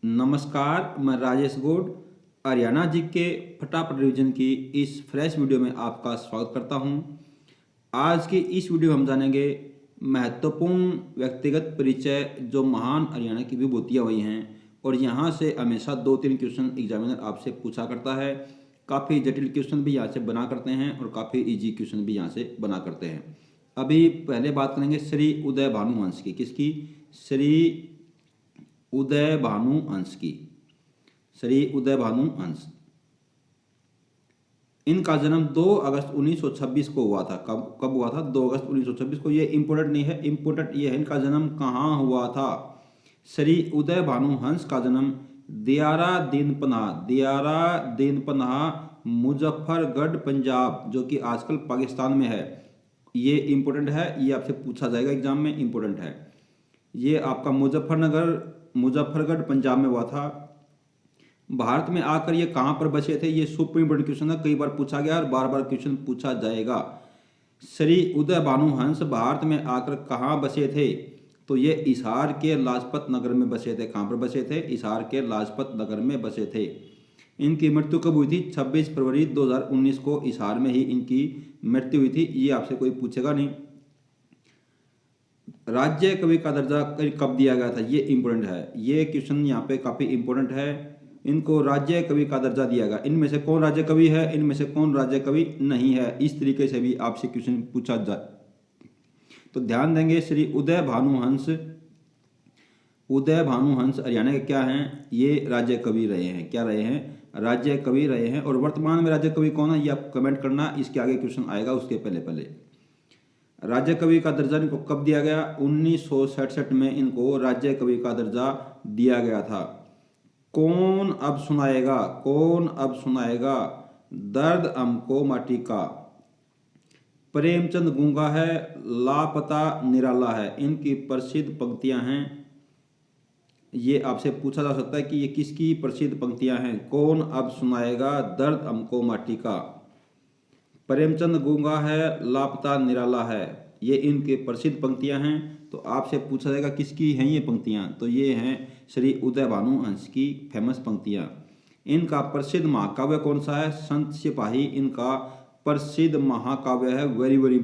नमस्कार, मैं राजेश गौड़ हरियाणा जी के फटाफट रिवीजन की इस फ्रेश वीडियो में आपका स्वागत करता हूं। आज की इस वीडियो में हम जानेंगे महत्वपूर्ण व्यक्तिगत परिचय जो महान हरियाणा की विभूतियां हुई हैं और यहां से हमेशा 2-3 क्वेश्चन एग्जामिनर आपसे पूछा करता है। काफ़ी जटिल क्वेश्चन भी यहाँ से बना करते हैं और काफ़ी ईजी क्वेश्चन भी यहाँ से बना करते हैं। अभी पहले बात करेंगे श्री उदय भानुवंश की। किसकी? श्री उदय भानुवंश की। श्री उदय भानुवंश। इनका जन्म 2 अगस्त 1926 को हुआ था। कब हुआ था? 2 अगस्त 1926 को। ये इम्पोर्टेंट नहीं है, इम्पोर्टेंट ये है इनका जन्म कहाँ हुआ था। श्री उदय भानुवंश का जन्म दियारा दीनपनाह मुजफ्फरगढ़ पंजाब, जो कि आजकल पाकिस्तान में है। ये इम्पोर्टेंट है, ये आपसे पूछा जाएगा एग्जाम में, इम्पोर्टेंट है। ये आपका मुजफ्फरगढ़ पंजाब में हुआ था। भारत में आकर ये कहाँ पर बसे थे, ये सुप्रीम इम्पोर्टेंट क्वेश्चन है, कई बार पूछा गया और बार बार क्वेश्चन पूछा जाएगा। श्री उदय भानुवंश भारत में आकर कहाँ बसे थे, तो ये हिसार के लाजपत नगर में बसे थे। कहाँ पर बसे थे? हिसार के लाजपत नगर में बसे थे। इनकी मृत्यु कब हुई थी? 26 फरवरी 2019 को हिसार में ही इनकी मृत्यु हुई थी। ये आपसे कोई पूछेगा नहीं। राज्य कवि का दर्जा कब दिया गया था, ये इंपॉर्टेंट है। ये क्वेश्चन यहाँ पे काफी इंपॉर्टेंट है। इनको राज्य कवि का दर्जा दिया गया। इनमें से कौन राज्य कवि है, इनमें से कौन राज्य कवि नहीं है, इस तरीके से भी आपसे क्वेश्चन पूछा जाए तो ध्यान देंगे। श्री उदय भानुवंश हरियाणा के क्या हैं? ये राज्य कवि रहे हैं। क्या रहे हैं? राज्य कवि रहे हैं। और वर्तमान में राज्य कवि कौन है, ये आप कमेंट करना। इसके आगे क्वेश्चन आएगा, उसके पहले राज्य कवि का दर्जा इनको कब दिया गया? 1967 में इनको राज्य कवि का दर्जा दिया गया था। कौन अब सुनाएगा दर्द हमको माटी का। प्रेमचंद गूंगा है, लापता निराला है। इनकी प्रसिद्ध पंक्तियां हैं। ये आपसे पूछा जा सकता है कि ये किसकी प्रसिद्ध पंक्तियां हैं। कौन अब सुनाएगा दर्द हमको माटी का। प्रेमचंद गूंगा है, लापता निराला है, ये इनके प्रसिद्ध पंक्तियां हैं। तो आपसे पूछा जाएगा किसकी हैं ये पंक्तियां, तो ये हैं श्री उदय भानुवंश की फेमस पंक्तियां। इनका प्रसिद्ध महाकाव्य कौन सा है? संत सिपाही इनका प्रसिद्ध महाकाव्य है। Very very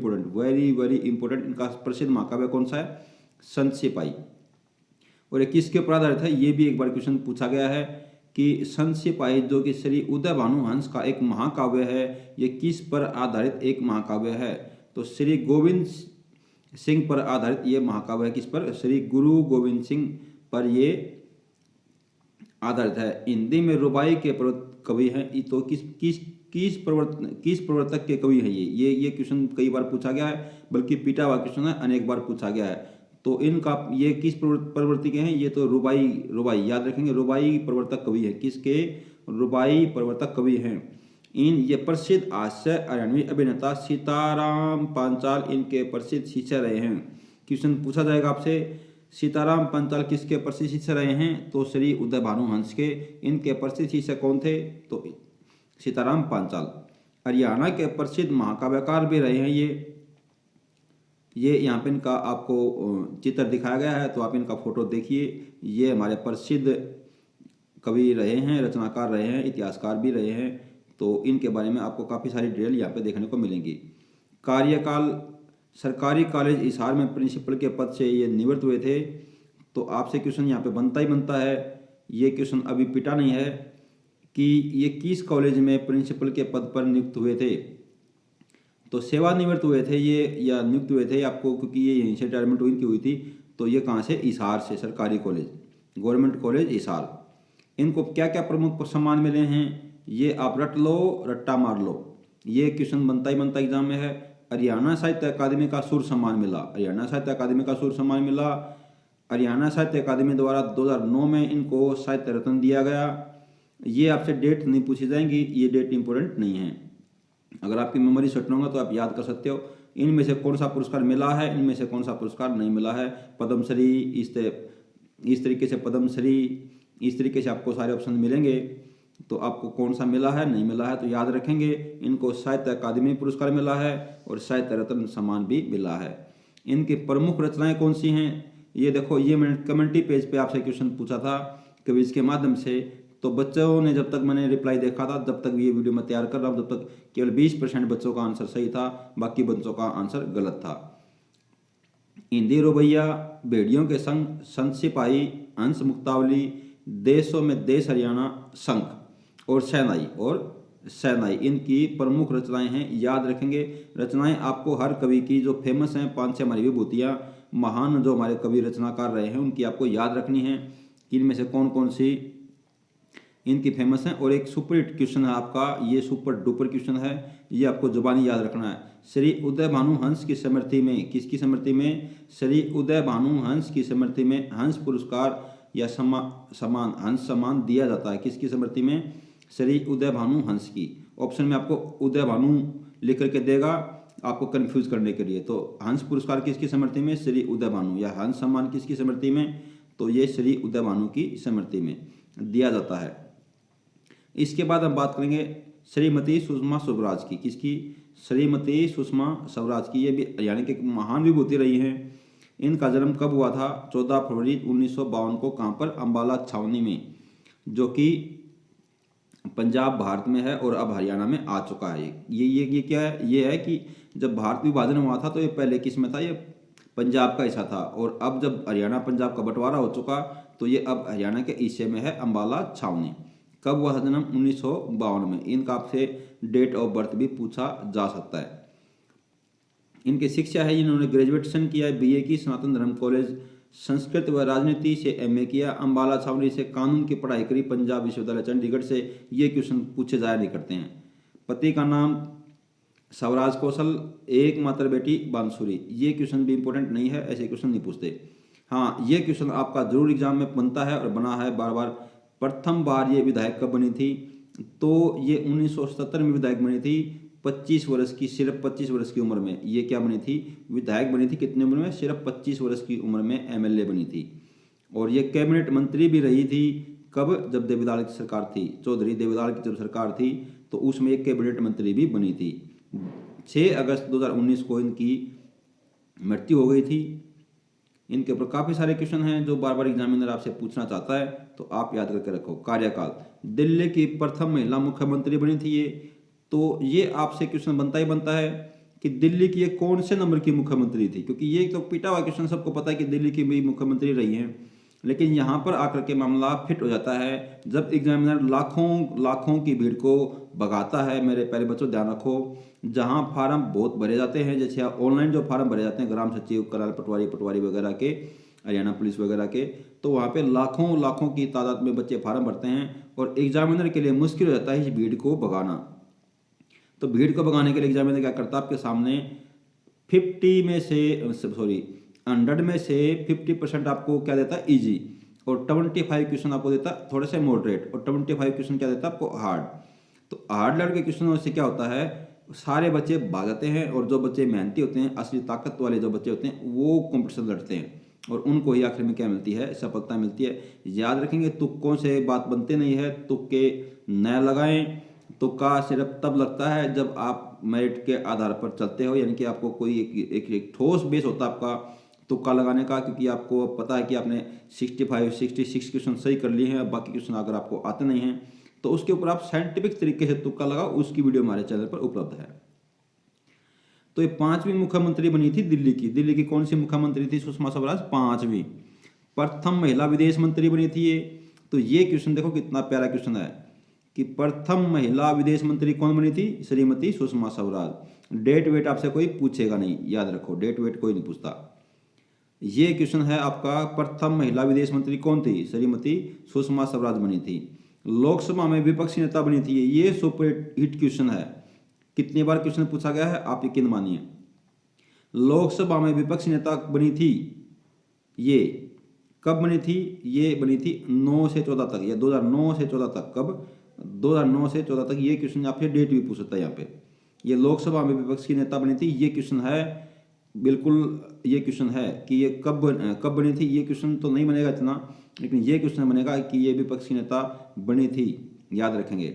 important. इनका प्रसिद्ध महाकाव्य कौन सा है? संत सिपाही। और ये किसके ऊपर आधारित है, ये भी एक बार क्वेश्चन पूछा गया है कि संत सिपाही जो कि श्री उदय भानुवंश का एक महाकाव्य है, ये किस पर आधारित एक महाकाव्य है? तो श्री गोविंद सिंह पर आधारित ये महाकाव्य है। किस पर? श्री गुरु गोविंद सिंह पर ये आधारित है। हिंदी में रुबाई के कवि हैं। तो किस प्रवर्तक के कवि हैं ये क्वेश्चन कई बार पूछा गया है, बल्कि पीटा हुआ क्वेश्चन है, अनेक बार पूछा गया है। तो इनका ये किस प्रवृत्ति के हैं? ये तो रुबाई याद रखेंगे। रुबाई प्रवर्तक कवि है। किसके? रुबाई प्रवर्तक कवि हैं। ये प्रसिद्ध हास्य हरियाणवी अभिनेता सीताराम पांचाल इनके प्रसिद्ध शिष्य रहे हैं। क्वेश्चन पूछा जाएगा आपसे, सीताराम पांचाल किसके प्रसिद्ध शिष्य रहे हैं? तो श्री उदय भानुवंश के। इनके प्रसिद्ध शिष्य कौन थे? तो सीताराम पांचाल। हरियाणा के प्रसिद्ध महाकाव्यकार भी रहे हैं ये यहाँ पे इनका आपको चित्र दिखाया गया है, तो आप इनका फोटो देखिए। ये हमारे प्रसिद्ध कवि रहे हैं, रचनाकार रहे हैं, इतिहासकार भी रहे हैं। तो इनके बारे में आपको काफ़ी सारी डिटेल यहाँ पे देखने को मिलेंगी। कार्यकाल, सरकारी कॉलेज हिसार में प्रिंसिपल के पद से ये निवृत्त हुए थे। तो आपसे क्वेश्चन यहाँ पे बनता है। ये क्वेश्चन अभी पिटा नहीं है कि ये किस कॉलेज में प्रिंसिपल के पद पर नियुक्त हुए थे। तो सेवानिवृत्त हुए थे ये या नियुक्त हुए थे आपको, क्योंकि ये यहीं से रिटायरमेंट हुई थी। तो ये कहाँ से? हिसार से। सरकारी कॉलेज, गवर्नमेंट कॉलेज हिसार। इनको क्या क्या प्रमुख सम्मान मिले हैं, ये आप रट लो, रट्टा मार लो। ये क्वेश्चन बनता एग्जाम में है। हरियाणा साहित्य अकादमी का सुर सम्मान मिला। हरियाणा साहित्य अकादमी द्वारा 2009 में इनको साहित्य रत्न दिया गया। ये आपसे डेट नहीं पूछी जाएंगी, ये डेट इंपॉर्टेंट नहीं है। अगर आपकी मेमोरी सेट होगा तो आप याद कर सकते हो। इनमें से कौन सा पुरस्कार मिला है, इनमें से कौन सा पुरस्कार नहीं मिला है। पद्मश्री, इस तरीके से पद्मश्री, इस तरीके से आपको सारे ऑप्शन मिलेंगे। तो आपको कौन सा मिला है, नहीं मिला है, तो याद रखेंगे। इनको साहित्य अकादमी पुरस्कार मिला है और साहित्य रत्न सम्मान भी मिला है। इनकी प्रमुख रचनाएं कौन सी हैं? ये देखो, ये मैंने कमेंट्री पेज पे आपसे क्वेश्चन पूछा था क्विज के माध्यम से, तो बच्चों ने जब तक मैंने रिप्लाई देखा था जब तक ये वीडियो मैं तैयार कर रहा हूँ, जब तक केवल 20% बच्चों का आंसर सही था, बाकी बच्चों का आंसर गलत था। हिंदी रुबैया, भेड़ियों के संग, संत सिपाही, हंस मुक्तावली, देशों में देश हरियाणा, शंख और शहनाई इनकी प्रमुख रचनाएं हैं। याद रखेंगे रचनाएं आपको हर कवि की जो फेमस हैं 5-6 हमारी विभूतियाँ महान जो हमारे कवि रचनाकार रहे हैं उनकी आपको याद रखनी है कि इनमें से कौन कौन सी इनकी फेमस हैं। और एक सुपर हिट क्वेश्चन है आपका, ये सुपर डुपर क्वेश्चन है, ये आपको जुबानी याद रखना है। श्री उदय भानु हंस की स्मृति में, किसकी स्मृति में? श्री उदय भानु हंस की स्मृति में हंस पुरस्कार या सम्मान हंस सम्मान दिया जाता है। किसकी स्मृति में? श्री उदय भानु हंस की। ऑप्शन में आपको उदय भानु लिख करके देगा आपको कंफ्यूज करने के लिए। तो हंस पुरस्कार किसकी स्मृति में? श्री उदय भानु। या हंस सम्मान किसकी स्मृति में? तो ये श्री उदय भानु की स्मृति में दिया जाता है। इसके बाद हम बात करेंगे श्रीमती सुषमा स्वराज की। किसकी? श्रीमती सुषमा स्वराज की। ये भी हरियाणा की महान विभूति रही हैं। इनका जन्म कब हुआ था? 14 फरवरी 1952 को। कहाँ पर? अम्बाला छावनी में, जो कि पंजाब भारत में है और अब हरियाणा में आ चुका है। ये क्या है? ये है कि जब भारत विभाजन हुआ था तो ये पहले किस में था? ये पंजाब का हिस्सा था, और अब जब हरियाणा पंजाब का बंटवारा हो चुका तो ये अब हरियाणा के हिस्से में है, अम्बाला छावनी। कब हुआ था जन्म? 1952 में। इनका आपसे डेट ऑफ बर्थ भी पूछा जा सकता है। इनकी शिक्षा है, इन्होंने ग्रेजुएशन किया है बीए की सनातन धर्म कॉलेज, संस्कृत व राजनीति से एमए किया, अम्बाला छावनी से कानून की पढ़ाई करी, पंजाब विश्वविद्यालय चंडीगढ़ से। ये क्वेश्चन पूछे जाया नहीं करते हैं। पति का नाम स्वराज कौशल, एकमात्र बेटी बांसुरी। ये क्वेश्चन भी इंपॉर्टेंट नहीं है, ऐसे क्वेश्चन नहीं पूछते। हाँ, ये क्वेश्चन आपका जरूर एग्जाम में बनता है और बना है बार बार। प्रथम बार ये विधायक कब बनी थी? तो ये 1977 में विधायक बनी थी, 25 वर्ष की, सिर्फ 25 वर्ष की उम्र में ये क्या बनी थी? विधायक बनी थी। कितनी उम्र में? सिर्फ 25 वर्ष की उम्र में एमएलए बनी थी। और ये कैबिनेट मंत्री भी रही थी। कब? जब देवीलाल की सरकार थी, चौधरी देवीलाल की जब सरकार थी तो उसमें एक कैबिनेट मंत्री भी बनी थी। 6 अगस्त 2019 को इनकी मृत्यु हो गई थी। इनके ऊपर काफ़ी सारे क्वेश्चन हैं जो बार बार एग्जामिनर आपसे पूछना चाहता है, तो आप याद करके रखो। कार्यकाल, दिल्ली की प्रथम महिला मुख्यमंत्री बनी थी ये। तो ये आपसे क्वेश्चन बनता ही बनता है कि दिल्ली की ये कौन से नंबर की मुख्यमंत्री थी, क्योंकि ये तो पिटा हुआ क्वेश्चन सबको पता है कि दिल्ली की भी मुख्यमंत्री रही हैं। लेकिन यहाँ पर आकर के मामला फिट हो जाता है जब एग्जामिनर लाखों की भीड़ को भगाता है। मेरे प्यारे बच्चों ध्यान रखो, जहाँ फार्म बहुत भरे जाते हैं, जैसे ऑनलाइन जो फार्म भरे जाते हैं ग्राम सचिव, कराल पटवारी वगैरह के, हरियाणा पुलिस वगैरह के, तो वहाँ पे लाखों की तादाद में बच्चे फार्म भरते हैं और एग्जामिनर के लिए मुश्किल हो जाता है इस भीड़ को भगाना। तो भीड़ को भगाने के लिए एग्जामिनर क्या करता है? आपके सामने 100 में से 50% आपको क्या देता है? इजी, और 25 क्वेश्चन आपको देता है थोड़े से मॉडरेट, और 25 क्वेश्चन क्या देता है आपको? हार्ड। तो हार्ड लेवल के क्वेश्चनों से क्या होता है? सारे बच्चे भाग जाते हैं और जो बच्चे मेहनती होते हैं, असली ताकत वाले जो बच्चे होते हैं, वो कॉम्पिटिशन लड़ते हैं और उनको ही आखिर में क्या मिलती है? सफलता मिलती है। याद रखेंगे, तुक्कों से बात बनते नहीं है, तुक्के न लगाएं। तुक्का सिर्फ तब लगता है जब आप मेरिट के आधार पर चलते हो, यानी कि आपको कोई एक ठोस बेस होता है आपका तुक्का लगाने का, क्योंकि आपको पता है कि आपने 65-66 क्वेश्चन सही कर लिए हैं। बाकी क्वेश्चन अगर आपको आते नहीं हैं तो उसके ऊपर आप साइंटिफिक तरीके से तुक्का लगाओ, उसकी वीडियो हमारे चैनल पर उपलब्ध है। तो ये 5वीं मुख्यमंत्री बनी थी दिल्ली की। दिल्ली की कौन सी मुख्यमंत्री थी? सुषमा स्वराज 5वीं। प्रथम महिला विदेश मंत्री बनी थी ये। तो ये क्वेश्चन देखो कितना प्यारा क्वेश्चन है कि प्रथम महिला विदेश मंत्री कौन बनी थी? श्रीमती सुषमा स्वराज। डेट वेट आपसे कोई पूछेगा नहीं, याद रखो, डेट वेट कोई नहीं पूछता। ये क्वेश्चन है आपका, प्रथम महिला विदेश मंत्री कौन थी? श्रीमती सुषमा स्वराज बनी थी। लोकसभा में विपक्षी नेता बनी थी ये सुपर हिट क्वेश्चन है। कितनी बार क्वेश्चन पूछा गया है आप यकीन मानिए। लोकसभा में विपक्षी नेता बनी थी ये कब बनी थी? ये बनी थी 9 से 14 तक, या 2009 से 14 तक। कब? 2009 से 14 तक। ये क्वेश्चन आपसे डेट भी पूछ सकता है यहाँ पे। ये लोकसभा में विपक्ष की नेता बनी थी, ये क्वेश्चन है, बिल्कुल ये क्वेश्चन है कि ये कब बनी थी। ये क्वेश्चन तो नहीं बनेगा इतना, लेकिन ये क्वेश्चन बनेगा कि ये विपक्ष की नेता बनी थी, याद रखेंगे।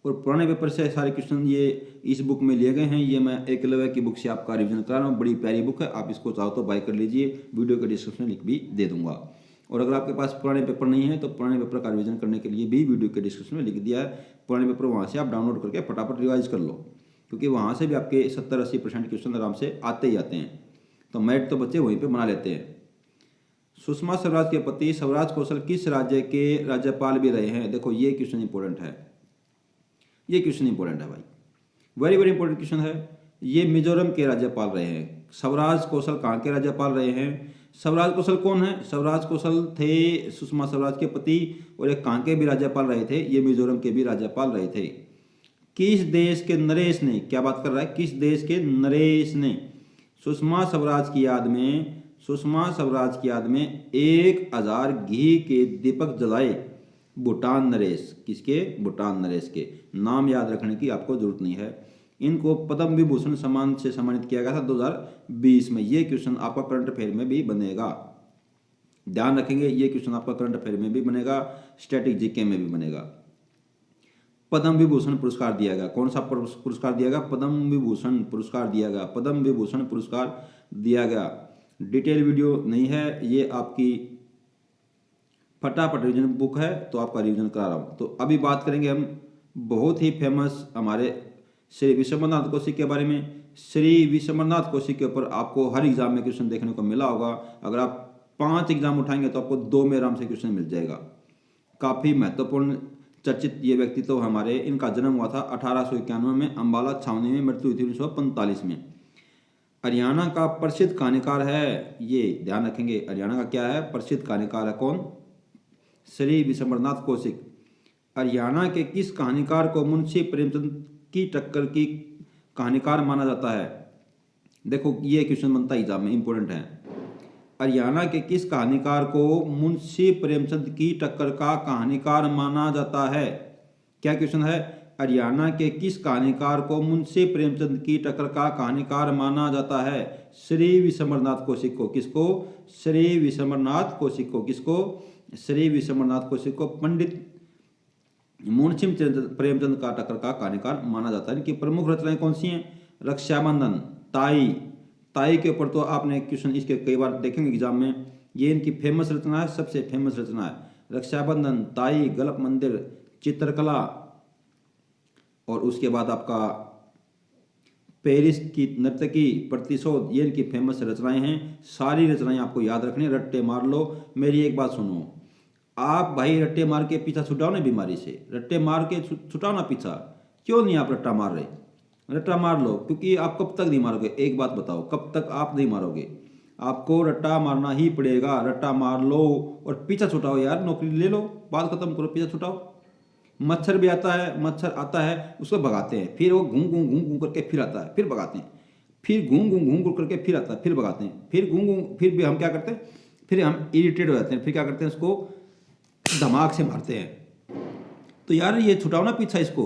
और पुराने पेपर से सारे क्वेश्चन ये इस बुक में लिए गए हैं। ये मैं एकलव्य की बुक से आपका रिवीजन करा रहा हूँ, बड़ी प्यारी बुक है, आप इसको चाहो तो बाय कर लीजिए, वीडियो के डिस्क्रिप्शन में लिंक भी दे दूंगा। और अगर आपके पास पुराने पेपर नहीं है तो पुराने पेपर का रिवीजन करने के लिए भी वीडियो के डिस्क्रिप्शन में लिख दिया है, पुराने पेपर वहाँ से आप डाउनलोड करके फटाफट रिवाइज कर लो, क्योंकि वहाँ से भी आपके 70-80% क्वेश्चन आराम से आते ही आते हैं। तो मैथ तो बच्चे वहीं पर बना लेते हैं। सुषमा स्वराज के पति स्वराज कौशल किस राज्य के राज्यपाल भी रहे हैं? देखो ये क्वेश्चन इंपॉर्टेंट है, ये क्वेश्चन इंपॉर्टेंट है भाई, वेरी वेरी इंपॉर्टेंट क्वेश्चन है। ये मिजोरम के राज्यपाल रहे हैं। स्वराज कौशल कहाँ के राज्यपाल रहे हैं? स्वराज कौशल कौन है? स्वराज कौशल थे सुषमा स्वराज के पति, और एक कहाँ के भी राज्यपाल रहे थे, ये मिजोरम के भी राज्यपाल रहे थे। किस देश के नरेश ने, क्या बात कर रहा है, किस देश के नरेश ने सुषमा स्वराज की याद में 1000 घी के दीपक जलाए? भूटान नरेश, किसके? भूटान नरेश के। नाम याद रखने की आपको जरूरत नहीं है। इनको पद्म विभूषण सम्मान से सम्मानित किया गया था 2020 में। ये क्वेश्चन आपका करंट अफेयर में भी बनेगा, ध्यान रखेंगे, ये क्वेश्चन आपका करंट अफेयर में भी बनेगा, स्टैटिक जीके में भी बनेगा। पद्म विभूषण पुरस्कार दिया गया, कौन सा पुरस्कार दिया गया? पद्म विभूषण पुरस्कार दिया गया, पद्म विभूषण पुरस्कार दिया गया। डिटेल वीडियो नहीं है, ये आपकी फटाफट रिवीजन बुक है, तो आपका रिवीजन करा रहा हूँ। तो अभी बात करेंगे हम बहुत ही फेमस हमारे श्री विश्वम्भरनाथ कौशिक के बारे में। श्री विश्वम्भरनाथ कौशिक के ऊपर आपको हर एग्जाम में क्वेश्चन देखने को मिला होगा। अगर आप 5 एग्जाम उठाएंगे तो आपको 2 में आराम से क्वेश्चन मिल जाएगा। काफ़ी महत्वपूर्ण चर्चित ये व्यक्तित्व तो हमारे, इनका जन्म हुआ था 1891 में, अम्बाला छावनी में, मृत्यु हुई थी 1945 में। हरियाणा का प्रसिद्ध कहानीकार है, ये ध्यान रखेंगे, हरियाणा का क्या है? प्रसिद्ध कहानीकार है कौन? श्री विश्वम्भरनाथ कौशिक। हरियाणा के किस कहानीकार को मुंशी प्रेमचंद की टक्कर की कहानीकार माना जाता है? देखो ये क्वेश्चन बनता है एग्जाम में, इंपॉर्टेंट है। हरियाणा के किस कहानीकार को मुंशी प्रेमचंद की टक्कर का कहानीकार माना जाता है? क्या क्वेश्चन है? हरियाणा के किस कहानीकार को मुंशी प्रेमचंद की टक्कर का कहानीकार माना जाता है? श्री विश्वम्भरनाथ कौशिक को। किसको? श्री विश्वम्भरनाथ कौशिक को। किसको? श्री विश्वम्भरनाथ कौशिक को पंडित मुंशी प्रेमचंद का टक्कर का कहानीकार माना जाता है। इनकी प्रमुख रचनाएं कौन सी हैं? रक्षाबंधन, ताई। ताई के ऊपर तो आपने क्वेश्चन इसके कई बार देखेंगे एग्जाम में। ये इनकी फेमस रचना है, सबसे फेमस रचना है रक्षाबंधन, ताई, गल्फ मंदिर, चित्रकला, और उसके बाद आपका पेरिस की नर्तकी, प्रतिशोध, ये इनकी फेमस रचनाएं हैं। सारी रचनाएं आपको याद रखनी, रट्टे मार लो। मेरी एक बात सुनो, आप भाई रट्टे मार के पीछा छुटाओ ना बीमारी से, रट्टे मार के छुटाओ ना पीछा। क्यों नहीं आप रट्टा मार रहे? रट्टा मार लो, क्योंकि आप कब तक नहीं मारोगे? एक बात बताओ, कब तक आप नहीं मारोगे? आपको रट्टा मारना ही पड़ेगा। रट्टा मार लो और पीछा छुटाओ यार, नौकरी ले लो, बात खत्म करो, पीछा छुटाओ। मच्छर भी आता है, मच्छर आता है उसको भगाते हैं, फिर वो घूम घूम घूम घूम करके फिर आता है, फिर भगाते हैं, फिर घूम घूम घूम घूम करके फिर आता है, फिर भगाते हैं, फिर घूम घूम, फिर भी हम क्या करते हैं? फिर हम इरिटेट हो जाते हैं, फिर क्या करते हैं? उसको दिमाग से मारते हैं। तो यार ये छुटाओ ना पीछा, इसको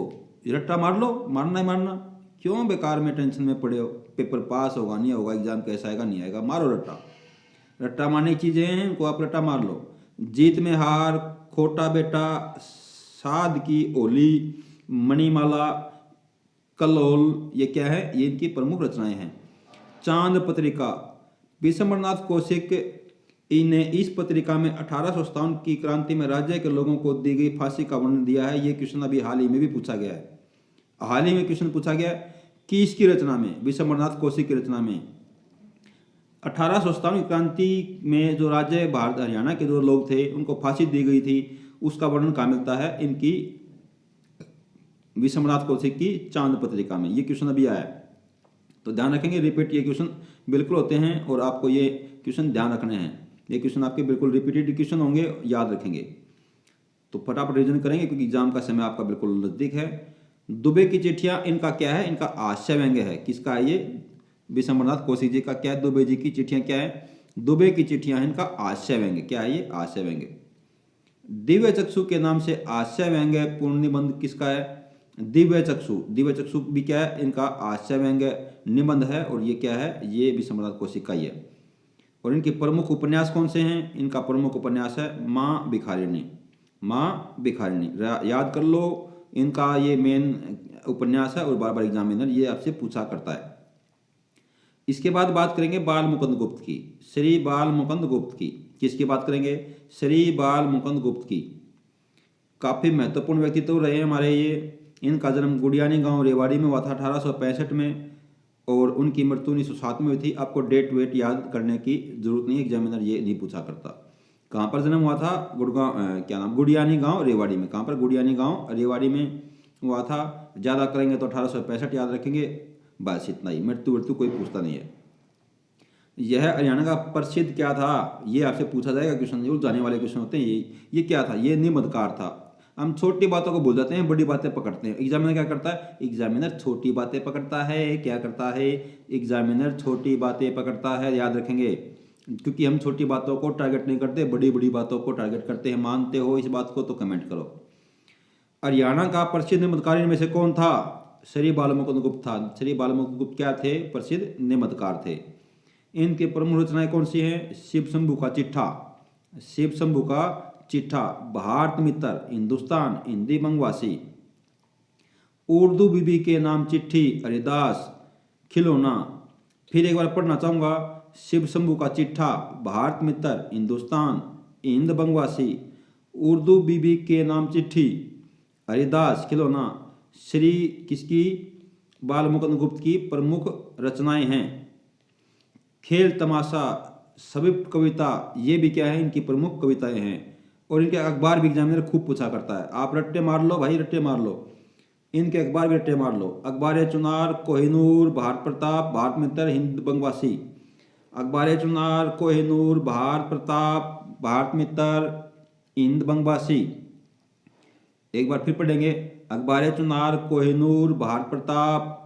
रट्टा मार लो। मारना ही मारना, क्यों बेकार में टेंशन में पड़े हो? पेपर पास होगा नहीं होगा, एग्जाम कैसा आएगा नहीं आएगा, मारो रट्टा। रट्टा मारने की चीज़ें हैं, उनको आप रट्टा मार लो। जीत में हार, खोटा बेटा, साध की होली, मणिमाला, कल्लोल, ये क्या है? ये इनकी प्रमुख रचनाएं हैं। चांद पत्रिका, विश्वम्भरनाथ कौशिक ने इस पत्रिका में 1857 की क्रांति में राज्य के लोगों को दी गई फांसी का वर्णन दिया है। ये क्वेश्चन अभी हाल ही में भी पूछा गया है, हाल ही में क्वेश्चन पूछा गया कि इसकी रचना में, विश्वम्भरनाथ कौशिक की रचना में 1857 की क्रांति में जो राज्य भारत हरियाणा के जो लोग थे उनको फांसी दी गई थी, उसका वर्णन कहाँ मिलता है? इनकी विश्वम्भरनाथ कौशिक की चांद पत्रिका में। ये क्वेश्चन अभी आया है, तो ध्यान रखेंगे, रिपीट ये क्वेश्चन बिल्कुल होते हैं और आपको ये क्वेश्चन ध्यान रखने हैं। ये क्वेश्चन आपके बिल्कुल रिपीटेड क्वेश्चन होंगे, याद रखेंगे। तो फटाफट रिवीजन करेंगे क्योंकि एग्जाम का समय आपका बिल्कुल नजदीक है। दुबे की चिट्ठियां, इनका क्या है? इनका आशय व्यंग्य है। किसका है ये? विश्वम्भरनाथ कौशिक जी का। क्या दुबे जी की चिट्ठियां क्या है? दुबे की चिट्ठियां इनका आशय व्यंग्य। क्या है ये? आशय व्यंग्य। दिव्य चक्षु के नाम से आशय व्यंग्य पूर्ण निबंध किसका है? दिव्य चक्षु। दिव्य चक्षु भी क्या है? इनका आशय व्यंग्य निबंध है, और ये क्या है? ये विश्वम्भरनाथ कौशिक का ही है। और इनके प्रमुख उपन्यास कौन से हैं? इनका प्रमुख उपन्यास है माँ भिखारिणी। माँ भिखारिणी याद कर लो, इनका ये मेन उपन्यास है और बार बार एग्जामिनर ये आपसे पूछा करता है। इसके बाद बात करेंगे बाल मुकुंद गुप्त की, श्री बाल मुकुंद गुप्त की। किसकी बात करेंगे? श्री बाल मुकुंद गुप्त की। काफ़ी महत्वपूर्ण व्यक्तित्व रहे हमारे ये। इनका जन्म गुडियानी गांव रेवाड़ी में हुआ था 1865 में और उनकी मृत्यु 1907 में हुई थी। आपको डेट वेट याद करने की जरूरत नहीं, एग्जामिनर ये नहीं पूछा करता। कहाँ पर जन्म हुआ था? गुडियानी गांव रेवाड़ी में। कहाँ पर? गुडियानी गांव रेवाड़ी में हुआ था। ज़्यादा करेंगे तो 1865 याद रखेंगे, बस इतना ही। मृत्यु कोई पूछता नहीं है। यह हरियाणा का प्रसिद्ध क्या था? ये आपसे पूछा जाएगा क्वेश्चन, उलझाने वाले क्वेश्चन होते हैं ये क्या था? ये निबंधकार था। हम छोटी बातों को भूल जाते हैं, बड़ी बातें पकड़ते हैं। एग्जामिनर क्या करता है? एग्जामिनर छोटी बातें पकड़ता है। क्या करता है? एग्जामिनर छोटी बातें पकड़ता है, याद रखेंगे। क्योंकि हम छोटी बातों को टारगेट नहीं करते, बड़ी बड़ी बातों को टारगेट करते हैं। मानते हो इस बात को तो कमेंट करो। हरियाणा का प्रसिद्ध निबंधकार इनमें से कौन था? श्री बाल मुकुंद गुप्त था। श्री बाल मुकुंद गुप्त क्या थे? प्रसिद्ध निबंधकार थे। इनके प्रमुख रचनाएं कौन सी हैं? शिव शंभू का चिट्ठा, शिव शंभू का चिट्ठा, भारत मित्र, हिंदुस्तान, हिंदी बंगवासी, उर्दू बीबी के नाम चिट्ठी, हरिदास, खिलौना। फिर एक बार पढ़ना चाहूंगा। शिव शंभू का चिट्ठा, भारत मित्र, हिंदुस्तान, हिंद बंगवासी, उर्दू बीबी के नाम चिट्ठी, हरिदास, खिलौना। श्री किसकी? बाल मुकुंद गुप्त की प्रमुख रचनाएं हैं। खेल तमाशा, सभी कविता, ये भी क्या है? इनकी प्रमुख कविताएं हैं। और इनके अखबार भी एग्जामिनर खूब पूछा करता है। आप रट्टे मार लो भाई, रट्टे मार लो, इनके अखबार भी रट्टे मार लो। अखबार चुनार, कोहिनूर, भारत प्रताप, भारत मित्र, हिंद बंगवासी। अखबार चुनार, कोहिनूर, भारत प्रताप, भारत मित्र, हिंद बंगवासी। एक बार फिर पढ़ेंगे। अखबार चुनार, कोहिनूर, भारत प्रताप,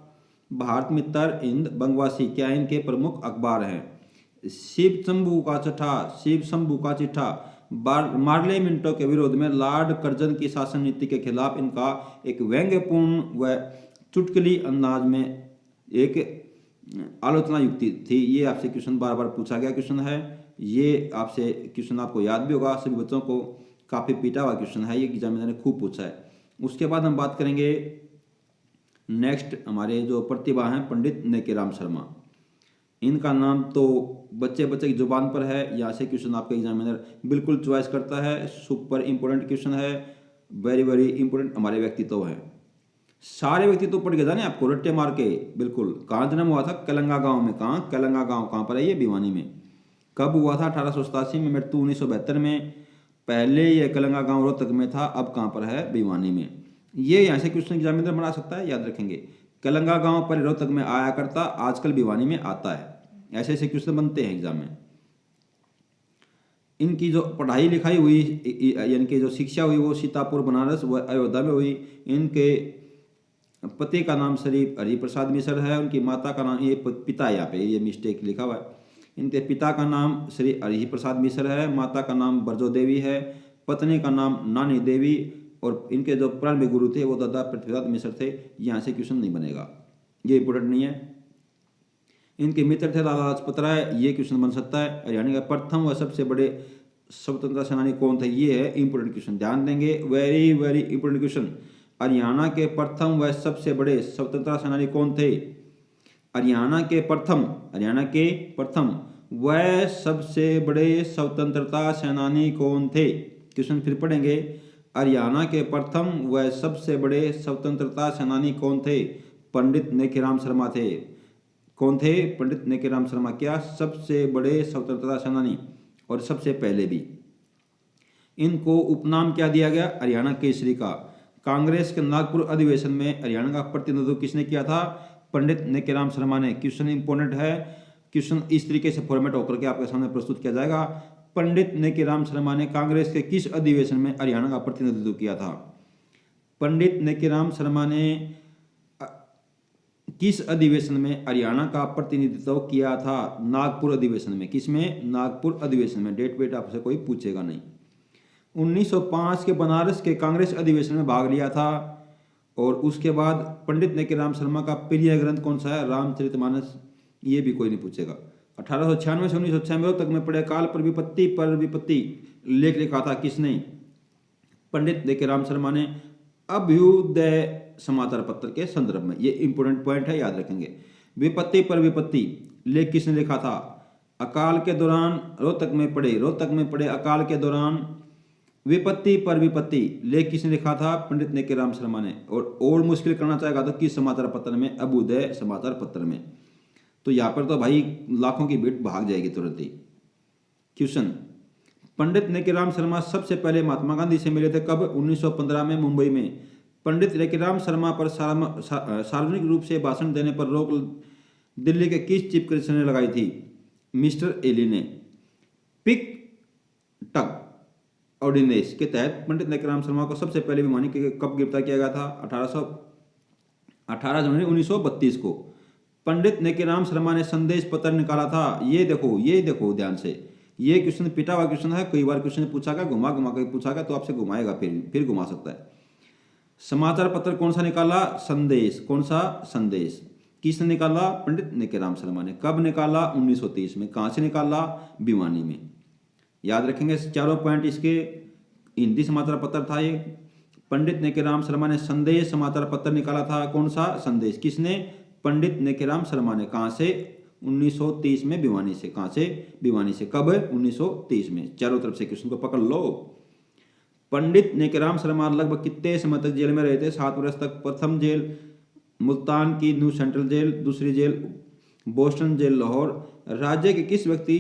भारत मित्र, हिंद बंगवासी क्या इनके प्रमुख अखबार हैं। शिव शंभू का चिट्ठा, शिव शंभू का चिट्ठा मार्ले मिंटो के विरोध में लॉर्ड कर्जन की शासन नीति के खिलाफ इनका एक व्यंग्यपूर्ण व चुटकुली अंदाज में एक आलोचना युक्ति थी। ये आपसे क्वेश्चन बार बार पूछा गया क्वेश्चन है। ये आपसे क्वेश्चन आपको याद भी होगा, सभी बच्चों को काफ़ी पीटा हुआ क्वेश्चन है, ये एग्जामिनर ने खूब पूछा है। उसके बाद हम बात करेंगे नेक्स्ट हमारे जो प्रतिभा हैं पंडित नेकेराम शर्मा। इनका नाम तो बच्चे बच्चे की जुबान पर है। यहाँ से क्वेश्चन आपका एग्जामिनर बिल्कुल चॉइस करता है। सुपर इंपॉर्टेंट क्वेश्चन है, वेरी वेरी इंपॉर्टेंट हमारे व्यक्तित्व है। सारे व्यक्तित्व पढ़ के जाने आपको रट्टे मार के बिल्कुल। कहाँ जन्म हुआ था? कलंगा गांव में। कहाँ? कलंगा गांव कहाँ पर है? ये भिवानी में। कब हुआ था? 1887 में। मृत्यु 1972 में। पहले ये कलंगा गांव रोहतक में था, अब कहाँ पर है? भिवानी में। ये यहाँ से क्वेश्चन एग्जामिनर बना सकता है, याद रखेंगे। कलंगा गांव पर रोहतक में आया करता, आजकल भिवानी में आता है। ऐसे ऐसे क्वेश्चन बनते हैं एग्जाम में। इनकी जो पढ़ाई लिखाई हुई यानी कि जो शिक्षा हुई वो सीतापुर, बनारस व अयोध्या में हुई। इनके पति का नाम श्री हरिप्रसाद मिश्र है। उनकी माता का नाम, ये पिता यहाँ पे ये मिस्टेक लिखा हुआ है। इनके पिता का नाम श्री हरिप्रसाद मिश्र है, माता का नाम बरजो देवी है, पत्नी का नाम नानी देवी और इनके जो प्रारंभिक गुरु थे वो दादा पृथ्वीराज मिश्र थे। यहाँ से क्वेश्चन नहीं बनेगा, ये इंपोर्टेंट नहीं है। इनके मित्र थे लाला लाजपत राय, ये क्वेश्चन बन सकता है। हरियाणा का प्रथम व सबसे बड़े स्वतंत्रता सेनानी कौन थे? ये है इंपोर्टेंट क्वेश्चन, ध्यान देंगे। Very very important question. Haryana के प्रथम व सबसे बड़े स्वतंत्रता सेनानी कौन थे? हरियाणा के प्रथम व सबसे बड़े स्वतंत्रता सेनानी कौन थे? क्वेश्चन फिर पढ़ेंगे। हरियाणा के प्रथम व सबसे बड़े स्वतंत्रता सेनानी कौन थे? पंडित नेकीराम शर्मा थे। कौन थे? पंडित नेकीराम शर्मा। क्या? सबसे बड़े स्वतंत्रता सेनानी और सबसे पहले भी। इनको उपनाम क्या दिया गया? हरियाणा केसरी का। कांग्रेस के नागपुर अधिवेशन में हरियाणा का प्रतिनिधित्व किसने किया था? पंडित नेकीराम शर्मा ने। क्वेश्चन इंपोर्टेंट है। क्वेश्चन इस तरीके से फॉर्मेट होकर के आपके सामने प्रस्तुत किया जाएगा। पंडित नेकीराम शर्मा ने कांग्रेस के किस अधिवेशन में हरियाणा का प्रतिनिधित्व किया था? पंडित नेकीराम शर्मा ने किस अधिवेशन में हरियाणा का प्रतिनिधित्व किया था? नागपुर अधिवेशन में। किसमें? नागपुर अधिवेशन में। डेट वेट आपसे कोई पूछेगा नहीं। 1905 के बनारस के कांग्रेस अधिवेशन में भाग लिया था। और उसके बाद पंडित नेकीराम शर्मा का प्रिय ग्रंथ कौन सा है? रामचरितमानस। ये भी कोई नहीं पूछेगा। 1896 से 1996 तक में पढ़े काल पर विपत्ति लेख लिखा था किसने? पंडित नेकीराम शर्मा ने। अभ्युदय समाचार पत्र के संदर्भ में। ये इंपोर्टेंट पॉइंट है, याद रखेंगे। विपत्ति पर विपत्ति लेख किसने लिखा था? अकाल के दौरान रोहतक में पड़े अकाल के दौरान विपत्ति पर विपत्ति लेख किसने लिखा था? पंडित नेकेराम शर्मा ने। और मुश्किल करना चाहेगा तो किस समाचार पत्र में? अभ्युदय समाचार पत्र में। तो यहाँ पर तो भाई लाखों की भीड़ भाग जाएगी तुरंत ही। क्वेश्चन, पंडित नेकेराम शर्मा सबसे पहले महात्मा गांधी से मिले थे कब? 1915 में मुंबई में। पंडित नेकेराम शर्मा पर सार्वजनिक रूप से भाषण देने पर रोक दिल्ली के किस चीफ कमिश्नर ने लगाई थी? मिस्टर एली ने। पिक टग ऑर्डिनेंस के तहत पंडित नेकेराम शर्मा को सबसे पहले भिवानी के कब गिरफ्तार किया गया था? 18 जनवरी 1932 को। पंडित नेकेराम शर्मा ने संदेश पत्र निकाला था। ये देखो ध्यान से, ये क्वेश्चन पिटा हुआ क्वेश्चन है, कई बार क्वेश्चन पूछा गया, घुमा के पूछा गया, तो आपसे घुमाएगा, फिर घुमा सकता है। समाचार पत्र कौन सा निकाला? संदेश। कौन सा? संदेश। किसने निकाला? पंडित नेकेराम शर्मा ने। कब निकाला? 1930 में। कहां से निकाला? भिवानी में। याद रखेंगे चारों पॉइंट इसके। हिंदी समाचार पत्र था ये। पंडित नेकेराम शर्मा ने संदेश समाचार पत्र निकाला था। कौन सा? संदेश। किसने? पंडित नेकेराम शर्मा ने। कहां से? 1930 में भिवानी से। कहां से? भिवानी से। कब? 1930 में। चारों तरफ से क्वेश्चन को पकड़ लो। पंडित नेकेराम शर्मा लगभग कितने समय तक जेल में रहे थे? 7 वर्ष तक। प्रथम जेल मुल्तान की न्यू सेंट्रल जेल, दूसरी जेल बोस्टन जेल लाहौर। राज्य के किस व्यक्ति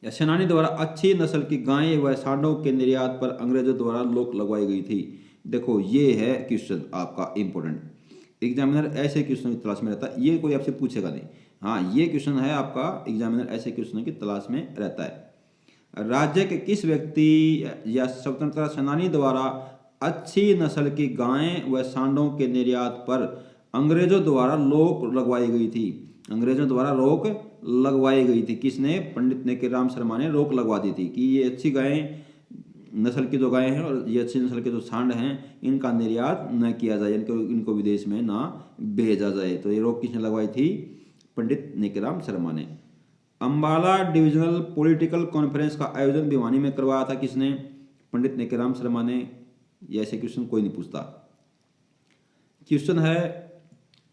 या सेनानी द्वारा अच्छी नस्ल की गायें व सांडों के निर्यात पर अंग्रेजों द्वारा रोक लगवाई गई थी? देखो ये है क्वेश्चन आपका इंपोर्टेंट। एग्जामिनर ऐसे क्वेश्चन की तलाश में रहता है, ये कोई आपसे पूछेगा नहीं। हाँ, ये क्वेश्चन है आपका, एग्जामिनर ऐसे क्वेश्चन की तलाश में रहता है। राज्य के किस व्यक्ति या स्वतंत्रता सेनानी द्वारा अच्छी नस्ल की गायें व सांडों के निर्यात पर अंग्रेजों द्वारा रोक लगवाई गई थी? अंग्रेजों द्वारा रोक लगवाई गई थी। किसने? पंडित नेकेराम शर्मा ने रोक लगवा दी थी कि ये अच्छी गायें नस्ल की जो गायें हैं और ये अच्छी नस्ल के जो सांड हैं इनका निर्यात न किया जाए, इनको विदेश में ना भेजा जाए। तो ये रोक किसने लगवाई थी? पंडित नेकेराम शर्मा ने। अंबाला डिविजनल पॉलिटिकल कॉन्फ्रेंस का आयोजन भिवानी में करवाया था। किसने? पंडित नेकेराम शर्मा ने। ये ऐसे क्वेश्चन कोई नहीं पूछता। क्वेश्चन है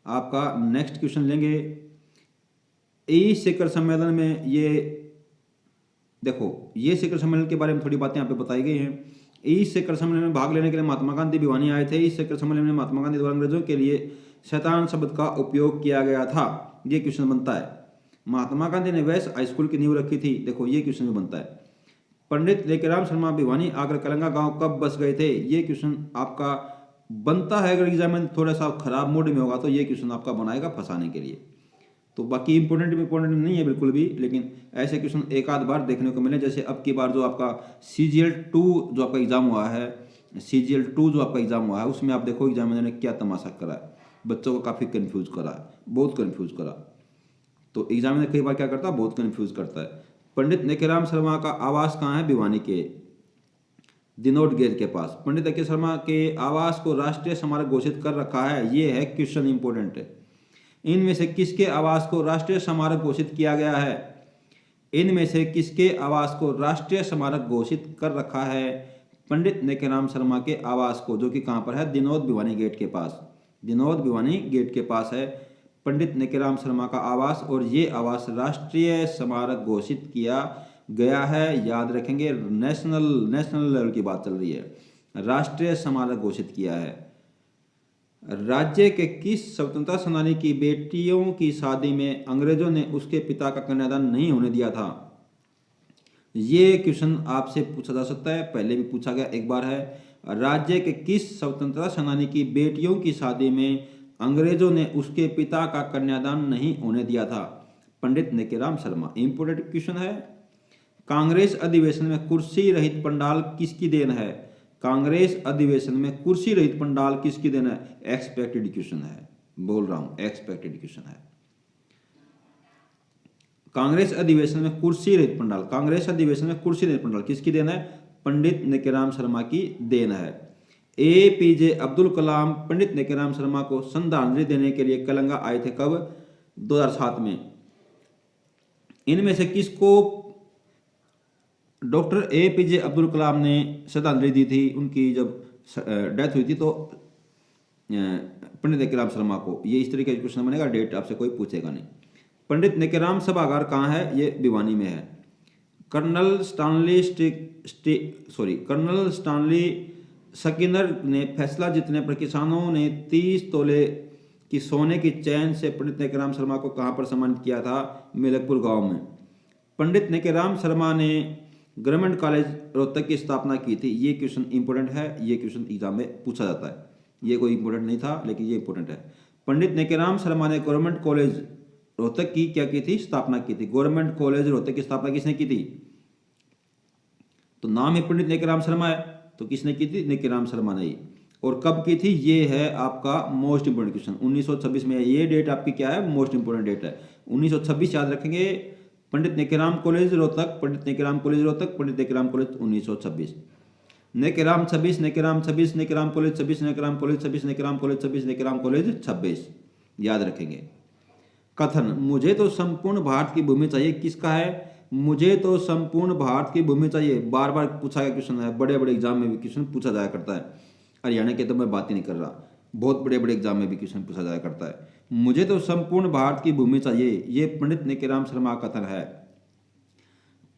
आपका, नेक्स्ट क्वेश्चन लेंगे। ई शिखर सम्मेलन में ये देखो, ये शिखर सम्मेलन के बारे में थोड़ी बातें यहाँ पे बताई गई हैं। इस शिखर सम्मेलन में भाग लेने के लिए महात्मा गांधी भिवानी आए थे। इस शिखर सम्मेलन में महात्मा गांधी द्वारा अंग्रेजों के लिए शैतान शब्द का उपयोग किया गया था। ये क्वेश्चन बनता है। महात्मा गांधी ने वैश्य हाई स्कूल की नींव रखी थी। देखो ये क्वेश्चन भी बनता है। पंडित नेकेराम शर्मा भिवानी आकर कलंगा गांव कब बस गए थे? ये क्वेश्चन आपका बनता है। अगर एग्जाम में थोड़ा सा खराब मूड में होगा तो ये क्वेश्चन आपका बनाएगा फंसाने के लिए। तो बाकी इंपोर्टेंट नहीं है बिल्कुल भी, लेकिन ऐसे क्वेश्चन एक आध बार देखने को मिले। जैसे अब की बार जो आपका CGL 2 जो आपका एग्जाम हुआ है, CGL 2 जो आपका एग्जाम हुआ है, उसमें आप देखो एग्जामिनर ने क्या तमाशा करा है, बच्चों को काफ़ी कन्फ्यूज करा है, बहुत कन्फ्यूज करा। तो एग्जामिनर कई बार क्या करता है, बहुत कन्फ्यूज करता है। पंडित नेकेराम शर्मा का आवास कहाँ है? भिवानी के दिनोट गेट के पास। पंडित नेकेराम शर्मा के आवास को राष्ट्रीय स्मारक घोषित कर रखा है। ये है क्वेश्चन इंपोर्टेंट है। इनमें से किसके आवास को राष्ट्रीय स्मारक घोषित किया गया है? इनमें से किसके आवास को राष्ट्रीय स्मारक घोषित कर रखा है? पंडित नेकेराम शर्मा के आवास को, जो कि कहाँ पर है? दिनोद भिवानी गेट के पास। दिनोद भिवानी गेट के पास है पंडित नेकेराम शर्मा का आवास, और ये आवास राष्ट्रीय स्मारक घोषित किया गया है। याद रखेंगे, नेशनल लेवल की बात चल रही है। राष्ट्रीय स्मारक घोषित किया है। राज्य के किस स्वतंत्रता सेनानी की बेटियों की शादी में अंग्रेजों ने उसके पिता का कन्यादान नहीं होने दिया था? ये क्वेश्चन आपसे पूछा जा सकता है, पहले भी पूछा गया एक बार है। राज्य के किस स्वतंत्रता सेनानी की बेटियों की शादी में अंग्रेजों ने उसके पिता का कन्यादान नहीं होने दिया था? पंडित नेकेराम शर्मा। इंपोर्टेंट क्वेश्चन है। कांग्रेस अधिवेशन में कुर्सी रहित पंडाल किसकी देन है? कांग्रेस अधिवेशन में कुर्सी रहित पंडाल किसकी देन है? एक्सपेक्टेड क्वेश्चन है, बोल रहा हूं, एक्सपेक्टेड क्वेश्चन है। कांग्रेस अधिवेशन में कुर्सी रहित पंडाल, कांग्रेस अधिवेशन में कुर्सी रहित पंडाल किसकी देन है? पंडित नेकेराम शर्मा की देन है। APJ अब्दुल कलाम पंडित नेकेराम शर्मा को श्रद्धांजलि देने के लिए कलंगा आए थे। कब? 2007 में। इनमें से किसको डॉक्टर APJ अब्दुल कलाम ने श्रद्धांजलि दी थी? उनकी जब डेथ हुई थी तो पंडित नेकेराम शर्मा को, ये इस तरीके का क्वेश्चन बनेगा। डेट आपसे कोई पूछेगा नहीं। पंडित नेकेराम सभागार कहाँ है? ये भिवानी में है। कर्नल स्टानली स्किनर ने फैसला जीतने पर किसानों ने 30 तोले की सोने की चैन से पंडित नेकेराम शर्मा को कहाँ पर सम्मानित किया था? मेलकपुर गांव में। पंडित नेकेराम शर्मा ने गवर्नमेंट कॉलेज रोहतक की स्थापना की थी। ये क्वेश्चन इंपॉर्टेंट है, ये क्वेश्चन एग्जाम में पूछा जाता है। ये कोई इंपॉर्टेंट नहीं था लेकिन ये इंपॉर्टेंट है। पंडित नेकेराम शर्मा ने गवर्नमेंट कॉलेज रोहतक की क्या की थी? स्थापना की थी। गवर्नमेंट कॉलेज रोहतक की स्थापना किसने की थी? तो नाम ही पंडित नेकेराम शर्मा है, तो किसने की थी? नेकेराम शर्मा ने। और कब की थी? ये है आपका मोस्ट इंपोर्टेंट क्वेश्चन, 1926 में। ये डेट आपकी क्या है? मोस्ट इंपोर्टेंट डेट है, 1926 याद रखेंगे। Pandit Nekeram college Rohtak, Pandit Nekeram college Rohtak, Pandit Nekeram college 1926। Nekeram 26, Nekeram 26, Nekeram college 26, Nekeram college 26, Nekeram college 26, Nekeram college 26 याद रखेंगे। कथन मुझे तो संपूर्ण भारत की भूमि चाहिए किसका है? मुझे तो संपूर्ण भारत की भूमि चाहिए, बार बार पूछा गया क्वेश्चन है, बड़े बड़े एग्जाम में भी क्वेश्चन पूछा जाया करता है। हरियाणा के तो मैं बात ही नहीं कर रहा, बहुत बड़े बड़े एग्जाम में भी क्वेश्चन पूछा जाया करता है। मुझे तो संपूर्ण भारत की भूमि चाहिए, ये पंडित नेकेराम शर्मा का कथन है।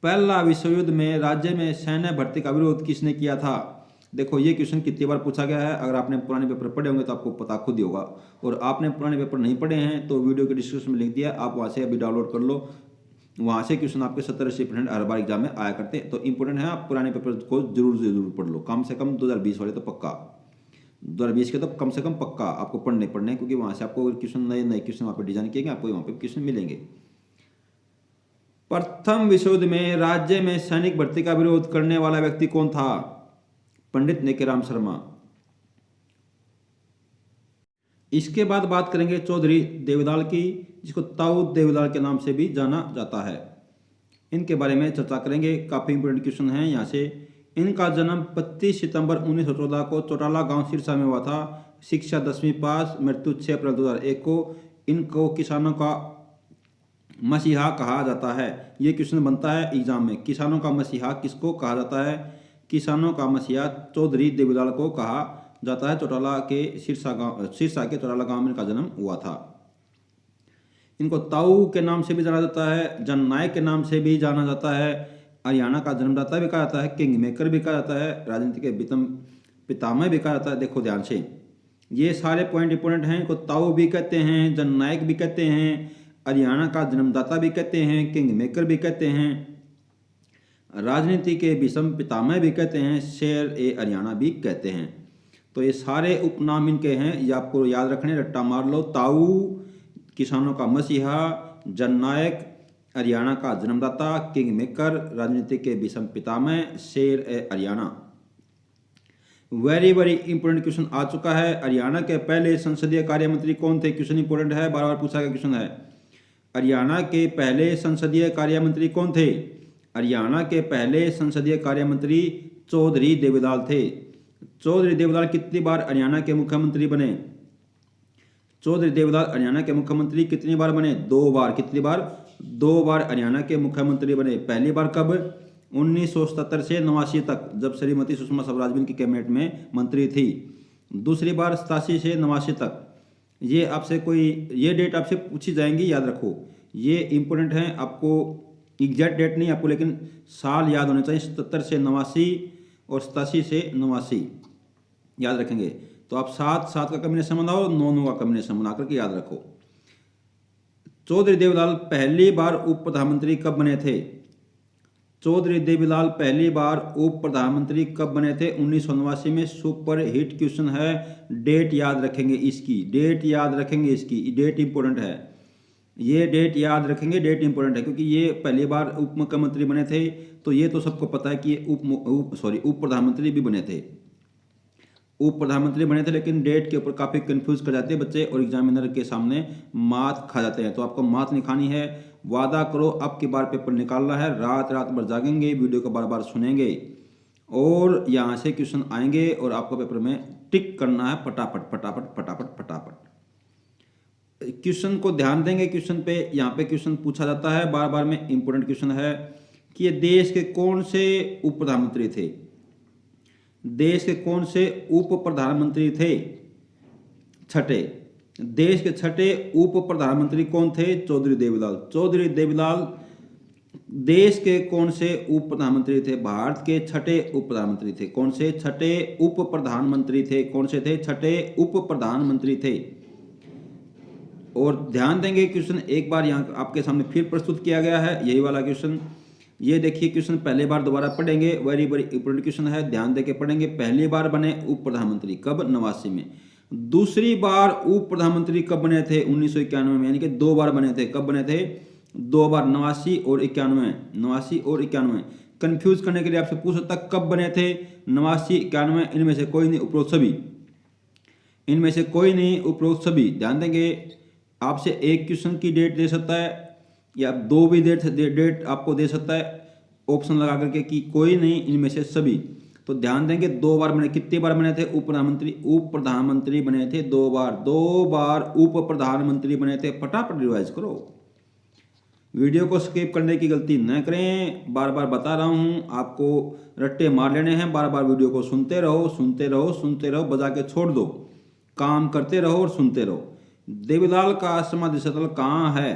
पहला विश्व युद्ध में राज्य में सैन्य भर्ती का विरोध किसने किया था? देखो ये क्वेश्चन कितनी बार पूछा गया है। अगर आपने पुराने पेपर पढ़े होंगे तो आपको पता खुद ही होगा, और आपने पुराने पेपर नहीं पढ़े हैं तो वीडियो के डिस्क्रिप्शन में लिख दिया, आप वहाँ से अभी डाउनलोड कर लो। वहाँ से क्वेश्चन आपके 70-80% हर बार एग्जाम में आया करते हैं। तो इंपॉर्टेंट है, आप पुराने पेपर को जरूर पढ़ लो, कम से कम 2020 वाले तो पक्का, 2020 के तो कम से कम पक्का आपको पढ़ने हैं, क्योंकि वहाँ से आपको क्वेश्चन नए क्वेश्चन वहाँ पर डिजाइन किए गए, आपको वहाँ पे क्वेश्चन मिलेंगे। प्रथम विश्व युद्ध में राज्य में सैनिक भर्ती का विरोध करने वाला व्यक्ति कौन था? पंडित नेकेराम शर्मा। इसके बाद बात करेंगे चौधरी देवदाल की, जिसको ताऊ देवदाल के नाम से भी जाना जाता है। इनके बारे में चर्चा करेंगे, काफी इंपोर्टेंट क्वेश्चन है यहाँ से। इनका जन्म 25 सितंबर 1914 को चौटाला गांव सिरसा में हुआ था। शिक्षा 10वीं पास, मृत्यु 6 अप्रैल 2001 को। इनको किसानों का मसीहा कहा जाता है। ये क्वेश्चन बनता है एग्जाम में, किसानों का मसीहा किसको कहा जाता है? किसानों का मसीहा चौधरी देवदाल को कहा जाता है। चौटाला के सिरसा के चौटाला गांव में इनका जन्म हुआ था। इनको ताऊ के नाम से भी जाना जाता है, जननायक के नाम से भी जाना जाता है, हरियाणा का जन्मदाता भी कहा जाता है, किंग मेकर भी कहा जाता है, राजनीति के पितामह भी कहा जाता है। देखो ध्यान से, ये सारे पॉइंट इंपोर्टेंट हैं। इनको ताऊ भी कहते हैं, जननायक भी कहते हैं, हरियाणा का जन्मदाता भी कहते हैं, किंग मेकर भी कहते हैं, राजनीति के विषम पितामह भी कहते हैं, शेर ए हरियाणा भी कहते हैं। तो ये सारे उपनाम इनके हैं, ये आपको याद रखने, रट्टा मार लो। ताऊ किसानों का मसीहा, जननायक हरियाणा का जन्मदाता, किंग मेकर राजनीति के विषम पितामह, शेर ए हरियाणा। वेरी इंपोर्टेंट क्वेश्चन आ चुका है। हरियाणा के पहले संसदीय कार्य मंत्री कौन थे? क्वेश्चन इंपोर्टेंट है, बार बार पूछा गया क्वेश्चन है। हरियाणा के पहले संसदीय कार्य मंत्री कौन थे? हरियाणा के पहले संसदीय कार्य मंत्री चौधरी देवदाल थे। चौधरी देवदाल कितनी बार हरियाणा के मुख्यमंत्री बने? चौधरी देवदाल हरियाणा के मुख्यमंत्री कितनी बार बने? 2 बार। कितनी बार? 2 बार हरियाणा के मुख्यमंत्री बने। पहली बार कब? 1977 से 89 तक, जब श्रीमती सुषमा स्वराज इनकी कैबिनेट में मंत्री थी। दूसरी बार 87 से 89 तक। ये आपसे ये डेट आपसे पूछी जाएंगी, याद रखो। ये इंपोर्टेंट है, आपको एग्जैक्ट डेट नहीं आपको, लेकिन साल याद होने चाहिए। 77 से 89 और 87 से 89 याद रखेंगे। तो आप 7 का कॉम्बिनेशन बनाओ, 9 का कॉम्बिनेशन बना करके याद रखो। चौधरी देवदाल पहली बार उप प्रधानमंत्री कब बने थे? चौधरी देवदाल पहली बार उप प्रधानमंत्री कब बने थे? 1989 में। सुपर हिट क्वेश्चन है, डेट याद रखेंगे इसकी, डेट याद रखेंगे इसकी, डेट इंपोर्टेंट है। ये डेट याद रखेंगे, डेट इंपोर्टेंट है, क्योंकि ये पहली बार उप मुख्यमंत्री बने थे। तो ये तो सबको पता है कि ये उप प्रधानमंत्री भी बने थे, उप प्रधानमंत्री बने थे, लेकिन डेट के ऊपर काफ़ी कंफ्यूज कर जाते हैं बच्चे और एग्जामिनर के सामने मात खा जाते हैं। तो आपको मात नहीं खानी है, वादा करो अब की बार पेपर निकालना है, रात भर जागेंगे, वीडियो को बार बार सुनेंगे और यहाँ से क्वेश्चन आएंगे और आपको पेपर में टिक करना है फटाफट फटाफट फटाफट फटाफट। क्वेश्चन को ध्यान देंगे, क्वेश्चन पे यहाँ पे क्वेश्चन पूछा जाता है बार बार में, इंपोर्टेंट क्वेश्चन है कि ये देश के कौन से उप प्रधानमंत्री थे? देश के कौन से उप प्रधानमंत्री थे? छठे। देश के छठे उप प्रधानमंत्री कौन थे? चौधरी देवीलाल। चौधरी देवीलाल देश के कौन से उप प्रधानमंत्री थे? भारत के छठे उप प्रधानमंत्री थे। कौन से? छठे उप प्रधानमंत्री थे। कौन से थे? छठे उप प्रधानमंत्री थे। और ध्यान देंगे क्वेश्चन एक बार यहाँ आपके सामने फिर प्रस्तुत किया गया है, यही वाला क्वेश्चन। ये देखिए क्वेश्चन पहले बार दोबारा पढ़ेंगे, वेरी वेरी इंपोर्टेंट क्वेश्चन है, ध्यान देके पढ़ेंगे। पहली बार बने उप प्रधानमंत्री कब? 89 में। दूसरी बार उप प्रधानमंत्री कब बने थे? 1991 में, यानी कि 2 बार बने थे। कब बने थे? 2 बार, 89 और 91। 89 और 91। कंफ्यूज करने के लिए आपसे पूछ सकता कब बने थे? 89, 91, इनमें से कोई नहीं, उपरोक्त सभी। इनमें से कोई नहीं, उपरोक्त सभी। ध्यान देंगे आपसे एक क्वेश्चन की डेट दे सकता है या 2 भी डेट आपको दे सकता है ऑप्शन लगा करके कि कोई नहीं, इनमें से सभी। तो ध्यान देंगे 2 बार बने। कितने बार बने थे उप प्रधानमंत्री? उप प्रधानमंत्री बने थे 2 बार। 2 बार उप प्रधानमंत्री बने थे। फटाफट रिवाइज करो, वीडियो को स्किप करने की गलती न करें। बार बार बता रहा हूं, आपको रट्टे मार लेने हैं। बार बार वीडियो को सुनते रहो, सुनते रहो, सुनते रहो, बजा के छोड़ दो, काम करते रहो और सुनते रहो। देवीलाल का समाधि स्थल कहाँ है?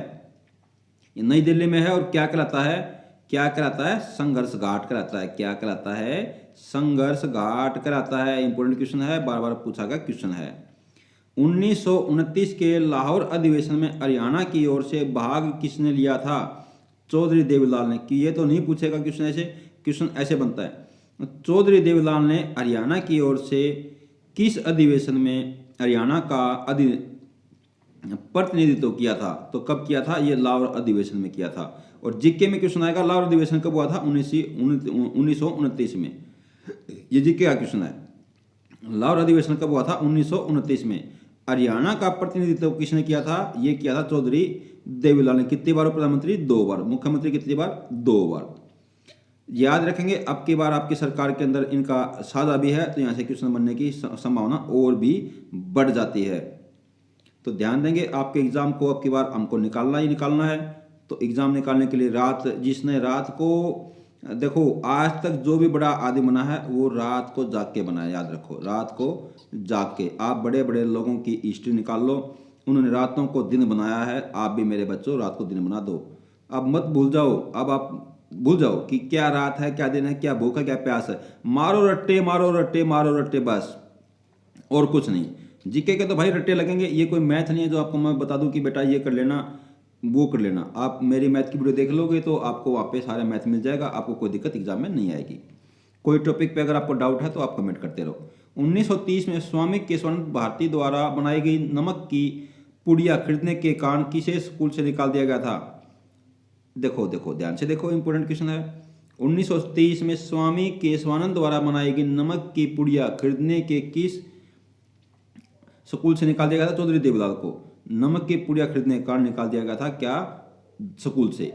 ये नई दिल्ली में है। और क्या कहलाता है? क्या कहलाता है? संघर्ष घाट कहलाता है। क्या कहलाता है? संघर्ष घाट कहलाता है। इंपोर्टेंट क्वेश्चन है, बार बार पूछा गया क्वेश्चन है। 1929 के लाहौर अधिवेशन में हरियाणा की ओर से भाग किसने लिया था? चौधरी देवीलाल ने। कि ये तो नहीं पूछेगा क्वेश्चन ऐसे, क्वेश्चन ऐसे बनता है। चौधरी देवीलाल ने हरियाणा की ओर से किस अधिवेशन में हरियाणा का प्रतिनिधित्व किया था? तो कब किया था? ये लाहौर अधिवेशन में किया था। और जीके में क्वेश्चन आएगा लाहौर अधिवेशन कब हुआ था? 1929 में। ये जीके का क्वेश्चन है। लाहौर अधिवेशन कब हुआ था? 1929 में। हरियाणा का प्रतिनिधित्व किसने किया था? ये किया था चौधरी देवीलाल ने। कितनी बार प्रधानमंत्री? 2 बार। मुख्यमंत्री कितनी बार? 2 बार। याद रखेंगे अब की बार आपकी सरकार के अंदर इनका साझा भी है, तो यहाँ से क्वेश्चन बनने की संभावना और भी बढ़ जाती है। तो ध्यान देंगे आपके एग्जाम को अब की बार हमको निकालना ही निकालना है। तो एग्जाम निकालने के लिए जिसने रात को, देखो आज तक जो भी बड़ा आदमी बना है वो रात को जाग के बना है। याद रखो, रात को जाग के। आप बड़े बड़े लोगों की हिस्ट्री निकाल लो, उन्होंने रातों को दिन बनाया है। आप भी मेरे बच्चों रात को दिन बना दो। अब मत भूल जाओ, अब आप भूल जाओ कि क्या रात है, क्या दिन है, क्या भूख है, क्या प्यास है। मारो रट्टे, मारो रट्टे, मारो रट्टे, बस और कुछ नहीं। जीके के तो भाई रट्टे लगेंगे। ये कोई मैथ नहीं है जो आपको मैं बता दूं कि बेटा ये कर लेना, वो कर लेना। आप मेरी मैथ की वीडियो देख लोगे तो आपको वहाँ पे सारा मैथ मिल जाएगा। आपको कोई दिक्कत एग्जाम में नहीं आएगी। कोई टॉपिक पे अगर आपको डाउट है तो आप कमेंट करते रहो। 1930 में स्वामी केशवानंद भारती द्वारा बनाई गई नमक की पुड़िया खरीदने के कारण किसे स्कूल से निकाल दिया गया था? देखो देखो ध्यान से देखो, इंपोर्टेंट क्वेश्चन है। 1930 में स्वामी केशवानंद द्वारा बनाई गई नमक की पुड़िया खरीदने के किस स्कूल से निकाल दिया गया था? चौधरी देवीलाल को। नमक की पुड़िया खरीदने के कारण निकाल दिया गया था क्या? स्कूल से।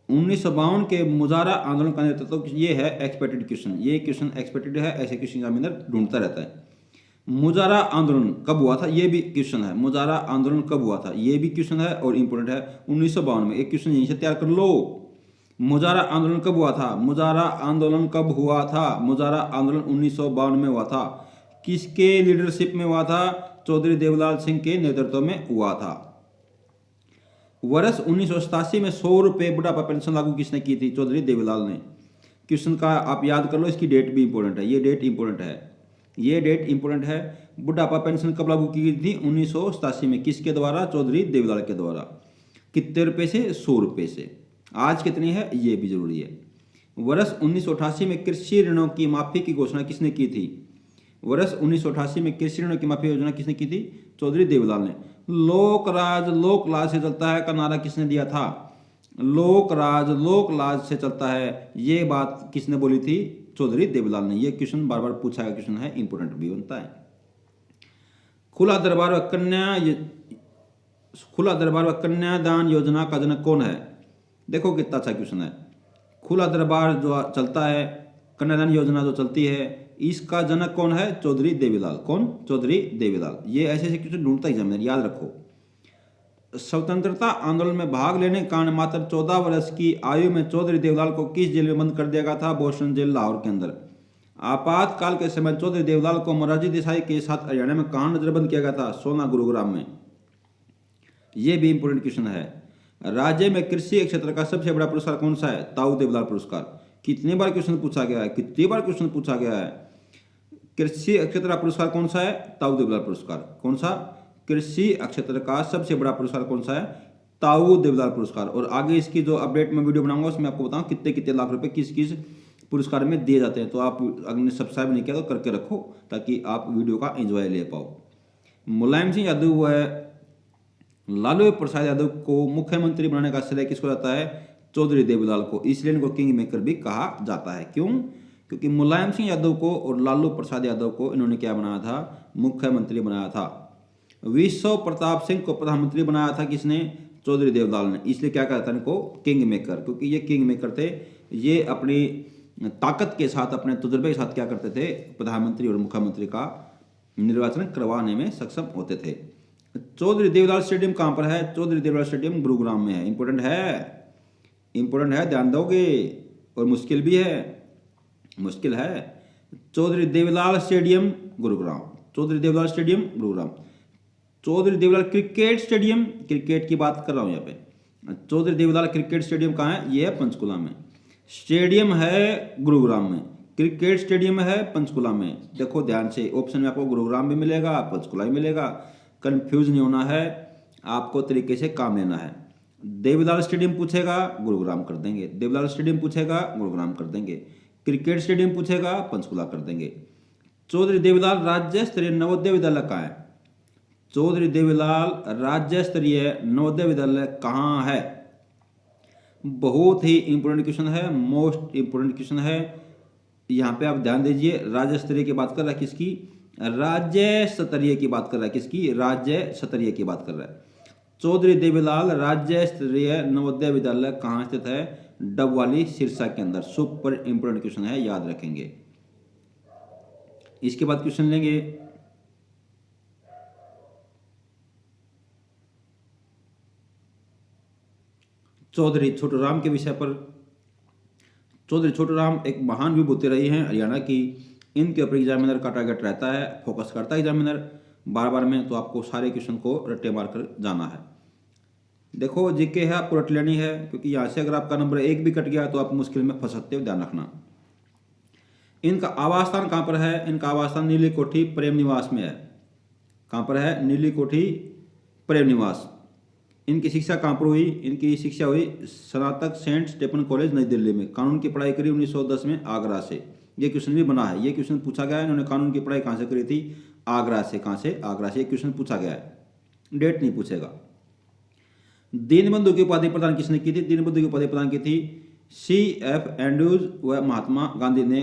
1952 के मुजाहरा आंदोलन का नेतृत्व, ये है एक्सपेक्टेड क्वेश्चन। ये क्वेश्चन एक्सपेक्टेड है, ऐसे क्वेश्चन का अंदर ढूंढता रहता है। मुजाहरा आंदोलन कब हुआ था? ये भी क्वेश्चन है। मुजाहरा आंदोलन कब हुआ था? ये भी क्वेश्चन है और इंपोर्टेंट है। 1952 में। एक क्वेश्चन यहीं से तैयार कर लो। मुजाहरा आंदोलन कब हुआ था? मुजाहरा आंदोलन कब हुआ था? मुजाहरा आंदोलन 1952 में हुआ था। किसके लीडरशिप में हुआ था? चौधरी देवीलाल सिंह के नेतृत्व में हुआ था। वर्ष 1987 में 100 रुपये बुढ़ापा पेंशन लागू किसने की थी? चौधरी देवीलाल ने। क्वेश्चन का आप याद कर लो, इसकी डेट भी इंपॉर्टेंट है। ये डेट इंपॉर्टेंट है, ये डेट इंपॉर्टेंट है। बुढ़ापा पेंशन कब लागू की गई थी? 1987 में। किसके द्वारा? चौधरी देवीलाल के द्वारा। कितने रुपए से? 100 रुपये से। आज कितनी है ये भी जरूरी है। वर्ष 1988 में कृषि ऋणों की माफी की घोषणा किसने की थी? वर्ष 1988 में कृषि ऋणों की माफी योजना किसने की थी? चौधरी देवीलाल ने। लोक राज लोक लाज से चलता है का नारा किसने दिया था? लोक राज लोक लाज से चलता है, ये बात किसने बोली थी? चौधरी देवीलाल ने। ये क्वेश्चन बार बार पूछा गया क्वेश्चन है, इंपोर्टेंट भी बनता है। खुला दरबार व कन्यादान योजना का जनक कौन है? देखो कितना अच्छा क्वेश्चन है। खुला दरबार जो चलता है, कन्यादान योजना जो चलती है, इसका जनक कौन है? चौधरी देवीलाल। कौन? चौधरी देवीलाल। ये ऐसे ऐसे क्वेश्चन ढूंढता एग्जामिनर, याद रखो। स्वतंत्रता आंदोलन में भाग लेने के कारण मात्र 14 वर्ष की आयु में चौधरी देवीलाल को किस जेल में बंद कर दिया गया था? बोस्टन जेल लाहौर के अंदर। आपातकाल के समय चौधरी देवलाल को मोरारजी देसाई के साथ हरियाणा में कहाँ नजरबंद किया गया था? सोना, गुरुग्राम में। ये भी इंपोर्टेंट क्वेश्चन है। राज्य में कृषि क्षेत्र का सबसे बड़ा पुरस्कार कौन सा है? ताऊ देवलाल पुरस्कार। कितनी बार क्वेश्चन पूछा गया है? कितनी बार क्वेश्चन पूछा गया है? कृषि क्षेत्र का पुरस्कार कौन सा है? ताऊ देवलाल पुरस्कार। कौन सा? कृषि क्षेत्र का सबसे बड़ा पुरस्कार कौन सा है? ताऊ देवलाल पुरस्कार। और आगे इसकी जो अपडेट में वीडियो बनाऊंगा उसमें आपको बताऊं कितने कितने लाख रुपए किस किस पुरस्कार में दिए जाते हैं। तो आप अगर ने सब्सक्राइब नहीं किया तो करके रखो ताकि आप वीडियो का एंजॉय ले पाओ। मुलायम सिंह यादव व लालू प्रसाद यादव को मुख्यमंत्री बनाने का श्रेय किसको जाता है? चौधरी देवलाल को। इसलिए इनको किंग मेकर भी कहा जाता है। क्यों? क्योंकि मुलायम सिंह यादव को और लालू प्रसाद यादव को इन्होंने क्या बनाया था? मुख्यमंत्री बनाया था। विश्व प्रताप सिंह को प्रधानमंत्री बनाया था किसने? चौधरी देवलाल ने। इसलिए क्या कहता है इनको? King maker. क्योंकि ये किंग मेकर थे। ये अपनी ताकत के साथ, अपने तजुर्बे के साथ क्या करते थे? प्रधानमंत्री और मुख्यमंत्री का निर्वाचन करवाने में सक्षम होते थे। चौधरी देवलाल स्टेडियम कहाँ पर है? चौधरी देवलाल स्टेडियम गुरुग्राम में है। इंपॉर्टेंट है, इंपॉर्टेंट है, ध्यान दोगे। और मुश्किल भी है, मुश्किल है। Chaudhary Devlal stadium Gurugram. Chaudhary Devlal stadium Gurugram. Chaudhary Devlal cricket stadium, cricket की बात कर रहा हूं यहाँ पे। चौधरी देवलाल क्रिकेट स्टेडियम कहाँ है? ये है पंचकुला में। स्टेडियम है गुरुग्राम में, क्रिकेट स्टेडियम है पंचकुला में। देखो ध्यान से, ऑप्शन में आपको गुरुग्राम भी मिलेगा, पंचकुला भी मिलेगा। कंफ्यूज नहीं होना है, आपको तरीके से काम लेना है। देवलाल स्टेडियम पूछेगा गुरुग्राम कर देंगे, देवलाल स्टेडियम पूछेगा गुरुग्राम कर देंगे, क्रिकेट स्टेडियम पूछेगा पंचकुला कर देंगे। चौधरी देवलाल राज्य स्तरीय नवोदय विद्यालय कहाँ है? चौधरी देवलाल राज्य स्तरीय नवोदय विद्यालय कहाँ है? बहुत ही इंपोर्टेंट क्वेश्चन है, मोस्ट इंपोर्टेंट क्वेश्चन है। यहाँ पे आप ध्यान दीजिए, राज्य स्तरीय की बात कर रहा है किसकी? राज्य स्तरीय की बात कर रहा है किसकी? राज्य स्तरीय की बात कर रहा है। चौधरी देवलाल राज्य स्तरीय नवोदय विद्यालय कहाँ स्थित है? डबवाली सिरसा के अंदर। सुपर इंपोर्टेंट क्वेश्चन है, याद रखेंगे। इसके बाद क्वेश्चन लेंगे चौधरी छोटूराम के विषय पर। चौधरी छोटूराम एक महान विभूति रही हैं हरियाणा की। इनके ऊपर एग्जामिनर का टारगेट रहता है, फोकस करता है एग्जामिनर बार बार में। तो आपको सारे क्वेश्चन को रट्टे मार कर जाना है। देखो जीके है, आपको रट लेनी है, क्योंकि यहाँ से अगर आपका नंबर 1 भी कट गया तो आप मुश्किल में फंस सकते हो, ध्यान रखना। इनका आवास स्थान कहाँ पर है? इनका आवास स्थान नीली कोठी प्रेम निवास में है। कहाँ पर है? नीली कोठी प्रेम निवास। इनकी शिक्षा कहाँ पर हुई? इनकी शिक्षा हुई स्नातक सेंट स्टेफन कॉलेज नई दिल्ली में। कानून की पढ़ाई करी 1910 में आगरा से। ये क्वेश्चन भी बना है, ये क्वेश्चन पूछा गया है। इन्होंने कानून की पढ़ाई कहाँ से करी थी? आगरा से। कहाँ से? आगरा से। ये क्वेश्चन पूछा गया है, डेट नहीं पूछेगा। दीनबंधु की उपाधि प्रदान किसने की थी? दीनबंधु की उपाधि प्रदान की थी CF एंड्रूज व महात्मा गांधी ने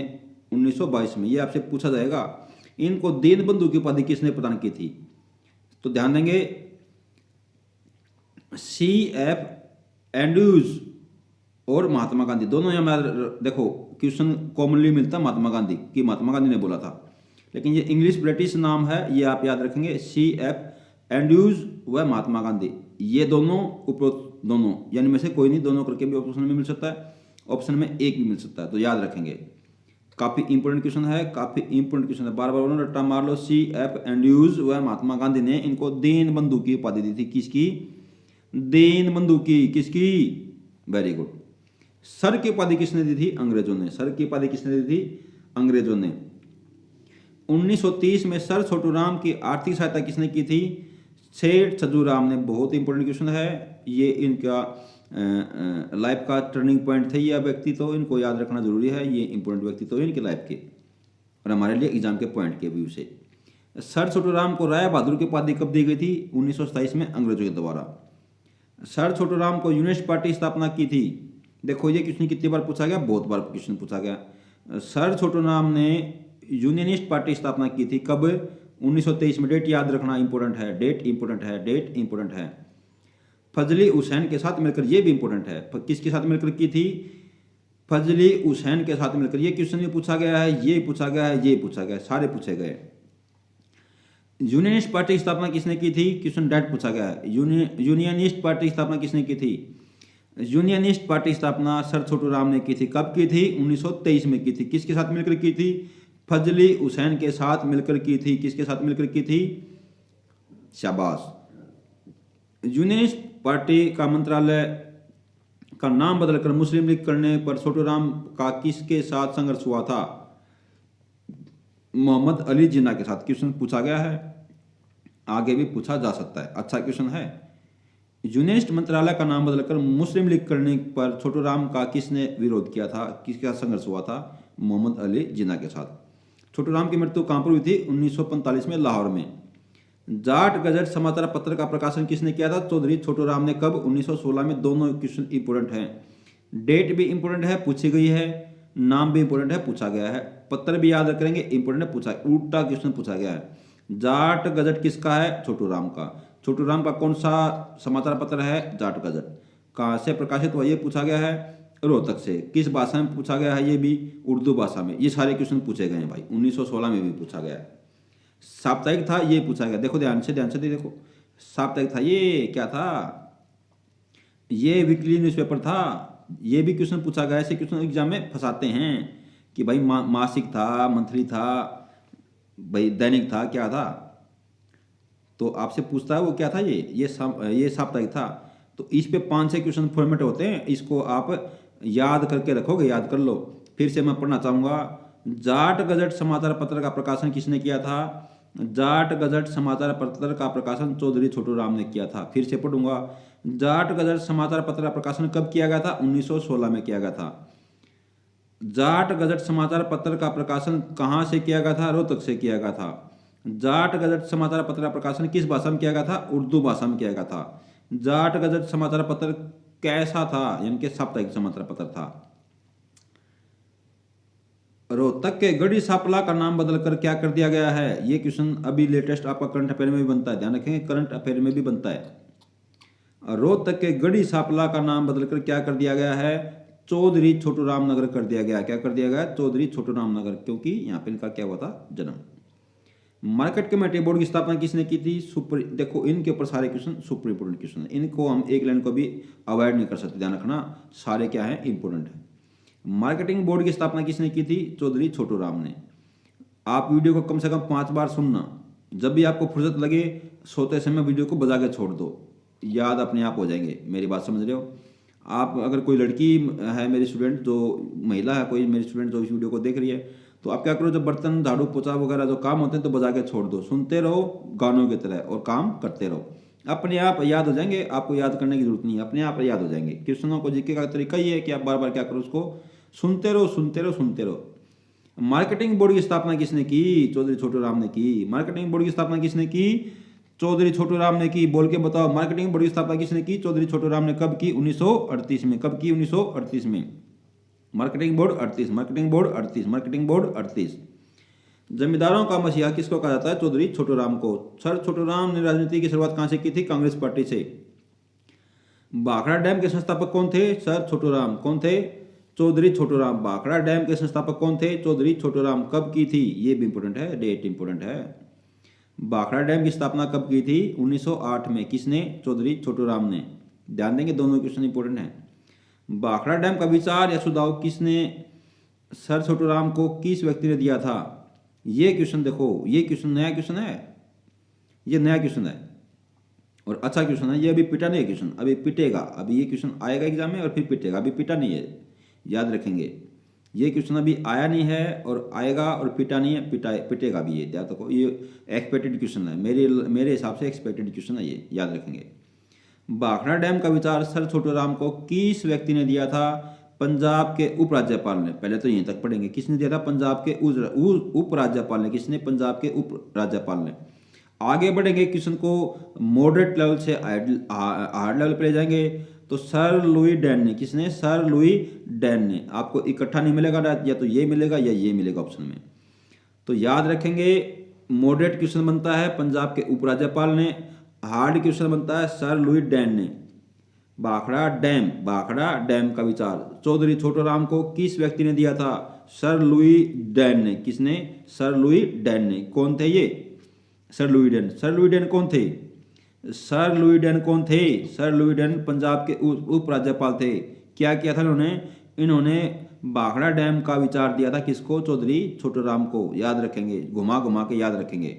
1922 में। ये आपसे पूछा जाएगा, इनको दीनबंधु की उपाधि किसने प्रदान की थी? तो ध्यान देंगे, CF एंड्रूज और महात्मा गांधी दोनों यहाँ। देखो क्वेश्चन कॉमनली मिलता महात्मा गांधी कि महात्मा गांधी ने बोला था, लेकिन ये इंग्लिश ब्रिटिश नाम है, ये आप याद रखेंगे। CF एंड्रूज व महात्मा गांधी, ये दोनों उपरोक्त दोनों, यानी में से कोई नहीं, दोनों करके भी ऑप्शन में मिल सकता है, ऑप्शन में एक भी मिल सकता है। तो याद रखेंगे, काफी इंपोर्टेंट क्वेश्चन है, काफी इंपोर्टेंट क्वेश्चन है। बार बार उन्होंने रट्टा मार लो। CF एंड्रूज व महात्मा गांधी ने इनको दीनबंधु की उपाधि दी थी। किसकी? दीनबंधु की। किसकी? Very good. सर की उपाधि किसने दी थी? अंग्रेजों ने। सर की उपाधि किसने दी थी? अंग्रेजों ने। 1930 में सर छोटूराम की आर्थिक सहायता किसने की थी? सेठ छजूराम ने। बहुत इंपॉर्टेंट क्वेश्चन है ये, इनका लाइफ का टर्निंग पॉइंट थे ये व्यक्ति, तो इनको याद रखना जरूरी है। ये इंपॉर्टेंट व्यक्ति तो इनके लाइफ के और हमारे लिए एग्जाम के पॉइंट के व्यू से। सर छोटूराम को राय बहादुर की उपाधि कब दी गई थी? 1927 में अंग्रेजों के द्वारा। सर छोटूराम को यूनिस्ट पार्टी स्थापना की थी। देखो ये क्वेश्चन कितनी बार पूछा गया? बहुत बार क्वेश्चन पूछा गया। सर छोटूराम ने यूनियनिस्ट पार्टी स्थापना की थी। कब? 1923 में। डेट याद रखना इंपॉर्टेंट है, डेट इंपॉर्टेंट है, डेट इंपॉर्टेंट है। फजली हुसैन के साथ मिलकर, ये भी इंपॉर्टेंट है। किसके साथ मिलकर की थी? फजली हुसैन के साथ मिलकर। ये क्वेश्चन भी पूछा गया है, ये पूछा गया है, ये पूछा गया है, सारे पूछे गए। यूनियनिस्ट पार्टी की स्थापना किसने की थी? क्वेश्चन डायरेक्ट पूछा गया है। यूनियनिस्ट पार्टी की स्थापना किसने की थी? यूनियनिस्ट पार्टी स्थापना सर छोटूराम ने की थी। कब की थी? 1923 में की थी। किसके साथ मिलकर की थी? फजली हुसैन के साथ मिलकर की थी। किसके साथ मिलकर की थी? शाबाश। यूनिस्ट पार्टी का मंत्रालय का नाम बदलकर मुस्लिम लीग करने पर छोटू राम का किसके साथ संघर्ष हुआ था? मोहम्मद अली जिन्ना के साथ। क्वेश्चन पूछा गया है, आगे भी पूछा जा सकता है, अच्छा क्वेश्चन है। यूनिस्ट मंत्रालय का नाम बदलकर मुस्लिम लीग करने पर छोटू राम का किसने विरोध किया था? किसके साथ संघर्ष हुआ था? मोहम्मद अली जिन्ना के साथ। छोटू राम की मृत्यु कहां पर हुई थी? 1945 में लाहौर में। जाट गजट समाचार पत्र का प्रकाशन किसने किया था? चौधरी छोटू राम ने। कब? 1916 में। दोनों क्वेश्चन इंपोर्टेंट हैं, डेट भी इंपोर्टेंट है, पूछी गई है, नाम भी इंपोर्टेंट है, पूछा गया है। पत्र भी याद करेंगे, इंपोर्टेंट है, पूछा, उल्टा क्वेश्चन पूछा गया है। जाट गजट किसका है? छोटू राम का। छोटू राम का कौन सा समाचार पत्र है? जाट गजट। कहाँ से प्रकाशित हुआ? ये पूछा गया है। रोहतक से। किस भाषा में पूछा गया है? ये भी उर्दू भाषा में। ये सारे क्वेश्चन पूछे गए हैं भाई, 1916 में भी पूछा गया है। साप्ताहिक था, ये पूछा गया। देखो ध्यान से देखो, साप्ताहिक था। ये क्या था? ये वीकली न्यूज़पेपर था। ये भी क्वेश्चन पूछा गया। ऐसे क्वेश्चन एग्जाम में फंसाते हैं कि भाई मासिक था, मंथली था, भाई दैनिक था, क्या था? तो आपसे पूछता है वो क्या था? ये साप्ताहिक था। तो इस पे 5-6 क्वेश्चन फॉर्मेट होते हैं, इसको आप याद करके रखोगे, याद कर लो। फिर से मैं पढ़ना चाहूँगा। जाट गजट समाचार पत्र का प्रकाशन किसने किया था? जाट गजट समाचार पत्र का प्रकाशन चौधरी छोटू राम ने किया था। फिर से पढ़ूंगा। जाट गजट समाचार पत्र का प्रकाशन कब किया गया था? 1916 में किया गया था। जाट गजट समाचार पत्र का प्रकाशन कहाँ से किया गया था? रोहतक से किया गया था। जाट गजट समाचार पत्र का प्रकाशन किस भाषा में किया गया था? उर्दू भाषा में किया गया था। जाट गजट समाचार पत्र कैसा था? यानी कि साप्ताहिक समाचार पत्र था। रोहतक के गढ़ी सांपला का नाम बदलकर क्या कर दिया गया है? ये क्वेश्चन अभी लेटेस्ट आपका करंट अफेयर में भी बनता है, ध्यान रखेंगे, करंट अफेयर में भी बनता है। रोहतक के गढ़ी सांपला का नाम बदलकर क्या कर दिया गया है? चौधरी छोटू राम नगर कर दिया गया। क्या कर दिया गया? चौधरी छोटू राम नगर, क्योंकि यहाँ पे इनका क्या हुआ था? जन्म। मार्केट कमेटी बोर्ड की स्थापना किसने की थी? देखो इनके ऊपर सारे क्वेश्चन सुपर इंपोर्टेंट क्वेश्चन है, इनको हम एक लाइन को भी अवॉइड नहीं कर सकते, ध्यान रखना, सारे क्या है? इंपोर्टेंट है। मार्केटिंग बोर्ड की स्थापना किसने की थी? चौधरी छोटू राम ने। आप वीडियो को कम से कम 5 बार सुनना, जब भी आपको फुर्सत लगे सोते समय वीडियो को बजा के छोड़ दो, याद अपने आप हो जाएंगे। मेरी बात समझ रहे हो? आप अगर कोई लड़की है मेरी स्टूडेंट, जो महिला है कोई मेरी स्टूडेंट जो इस वीडियो को देख रही है, तो आप क्या करो, जब बर्तन झाड़ू पोछा वगैरह जो काम होते हैं तो बजा के छोड़ दो, सुनते रहो गानों की तरह और काम करते रहो, अपने आप याद हो जाएंगे। आपको याद करने की जरूरत नहीं है, अपने आप याद हो जाएंगे। क्वेश्चनों को जीके का तरीका ही है कि आप बार बार क्या करो, उसको सुनते रहो सुनते रहो सुनते रहो। मार्केटिंग बोर्ड की स्थापना किसने की? चौधरी छोटू राम ने की। मार्केटिंग बोर्ड की स्थापना किसने की? चौधरी छोटू राम ने की। बोल के बताओ, मार्केटिंग बोर्ड की स्थापना किसने की? चौधरी छोटू राम ने। कब की? 1938 में। कब की? 1938 में। Marketing board 38, marketing board 38, marketing board 38। जमींदारों का मसीहा किसको कहा जाता है? चौधरी छोटू राम को। सर छोटू राम ने राजनीति की शुरुआत कहां से की थी? कांग्रेस पार्टी से। भाखड़ा डैम के संस्थापक कौन थे? सर छोटू राम। कौन थे? चौधरी छोटू राम। भाखड़ा डैम के संस्थापक कौन थे? चौधरी छोटू राम। कब की थी? ये भी इंपोर्टेंट है, डेट इंपोर्टेंट है। भाखड़ा डैम की स्थापना कब की थी? 1908 में। किसने? चौधरी छोटू राम ने। ध्यान देंगे, दोनों क्वेश्चन इंपोर्टेंट है। भाखड़ा डैम का विचार या सुझाव किसने सर छोटू राम को किस व्यक्ति ने दिया था? ये क्वेश्चन देखो, ये क्वेश्चन नया क्वेश्चन है, ये नया क्वेश्चन है और अच्छा क्वेश्चन है। ये अभी पिटा नहीं है क्वेश्चन, अभी पिटेगा। अभी ये क्वेश्चन आएगा एग्जाम में और फिर पिटेगा, अभी पिटा नहीं है, याद रखेंगे। ये क्वेश्चन अभी आया नहीं है और आएगा और पिटा नहीं है, पिटेगा भी ये, याद रखो। ये एक्सपेक्टेड क्वेश्चन है, मेरे हिसाब से एक्सपेक्टेड क्वेश्चन है ये, याद रखेंगे। भाखड़ा डैम का विचार सर छोटू राम को किस व्यक्ति ने दिया था? पंजाब के उपराज्यपाल ने। पहले तो यहीं तक पढ़ेंगे, किसने दिया था? पंजाब के उपराज्यपाल ने। किसने? पंजाब के उपराज्यपाल ने। आगे बढ़ेंगे, क्वेश्चन को मॉडरेट लेवल से हार्ड लेवल पे ले जाएंगे तो सर लुई डैन ने। किसने? सर लुई डैन ने। आपको इकट्ठा नहीं मिलेगा, या तो ये मिलेगा या ये मिलेगा ऑप्शन में, तो याद रखेंगे। मॉडरेट क्वेश्चन बनता है पंजाब के उपराज्यपाल ने, हार्ड क्वेश्चन बनता है सर लुई डैन ने। भाखड़ा डैम का विचार चौधरी छोटू राम को किस व्यक्ति ने दिया था? सर लुई डैन ने। किसने? सर लुई डैन ने। कौन थे ये? Sir Louis Dan. Sir Louis Dan कौन थे? सर लुई डैन कौन थे? सर लुई डैन पंजाब के उपराज्यपाल थे। क्या किया था इन्होंने? इन्होंने भाखड़ा डैम का विचार दिया था किसको? चौधरी छोटूराम को। याद रखेंगे, घुमा घुमा के याद रखेंगे।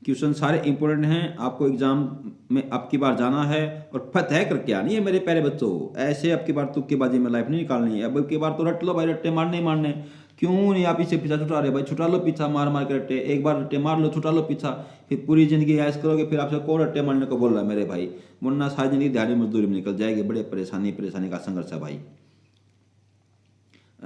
क्वेश्चन सारे इंपॉर्टेंट हैं, आपको एग्जाम में अब की बार जाना है और फतह करके आनी है मेरे प्यारे बच्चों। ऐसे अब की बार तुक्केबाजी में लाइफ नहीं निकालनी है। अब की बार तो रट लो भाई, रट्टे मारने ही मारने। क्यों नहीं आप इसे पीछा छुटा रहे भाई? छुटा लो पीछा मार मार के रट्टे। एक बार रट्टे मार लो, छुटा लो पीछा, फिर पूरी जिंदगी ऐश करोगे, फिर आपसे कौन रट्टे मारने को बोल रहा है मेरे भाई? वरना सारी जिंदगी दिहाड़ी मजदूरी में निकल जाएगी। बड़े परेशानी का संघर्ष है भाई।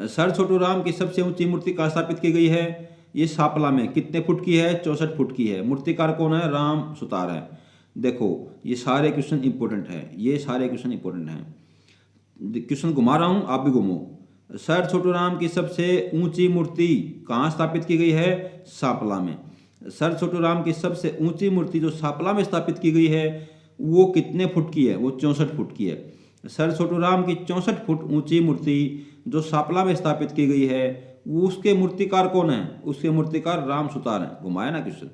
सर छोटूराम की सबसे ऊंची मूर्ति कहाँ स्थापित की गई है? ये सापला में। कितने फुट की है? 64 फुट की है। मूर्तिकार कौन है? राम सुतार है। देखो ये सारे क्वेश्चन इंपॉर्टेंट है, ये सारे क्वेश्चन इंपॉर्टेंट हैं। क्वेश्चन घुमा रहा हूं, आप भी घूमो। सर छोटूराम की सबसे ऊंची मूर्ति कहाँ स्थापित की गई है? सापला में। सर छोटूराम की सबसे ऊंची मूर्ति जो सापला में स्थापित की गई है वो कितने फुट की है? वो 64 फुट की है। सर छोटूराम की 64 फुट ऊंची मूर्ति जो सापला में स्थापित की गई है उसके मूर्तिकार कौन है? उसके मूर्तिकार राम सुतार हैं। घुमाया ना क्वेश्चन।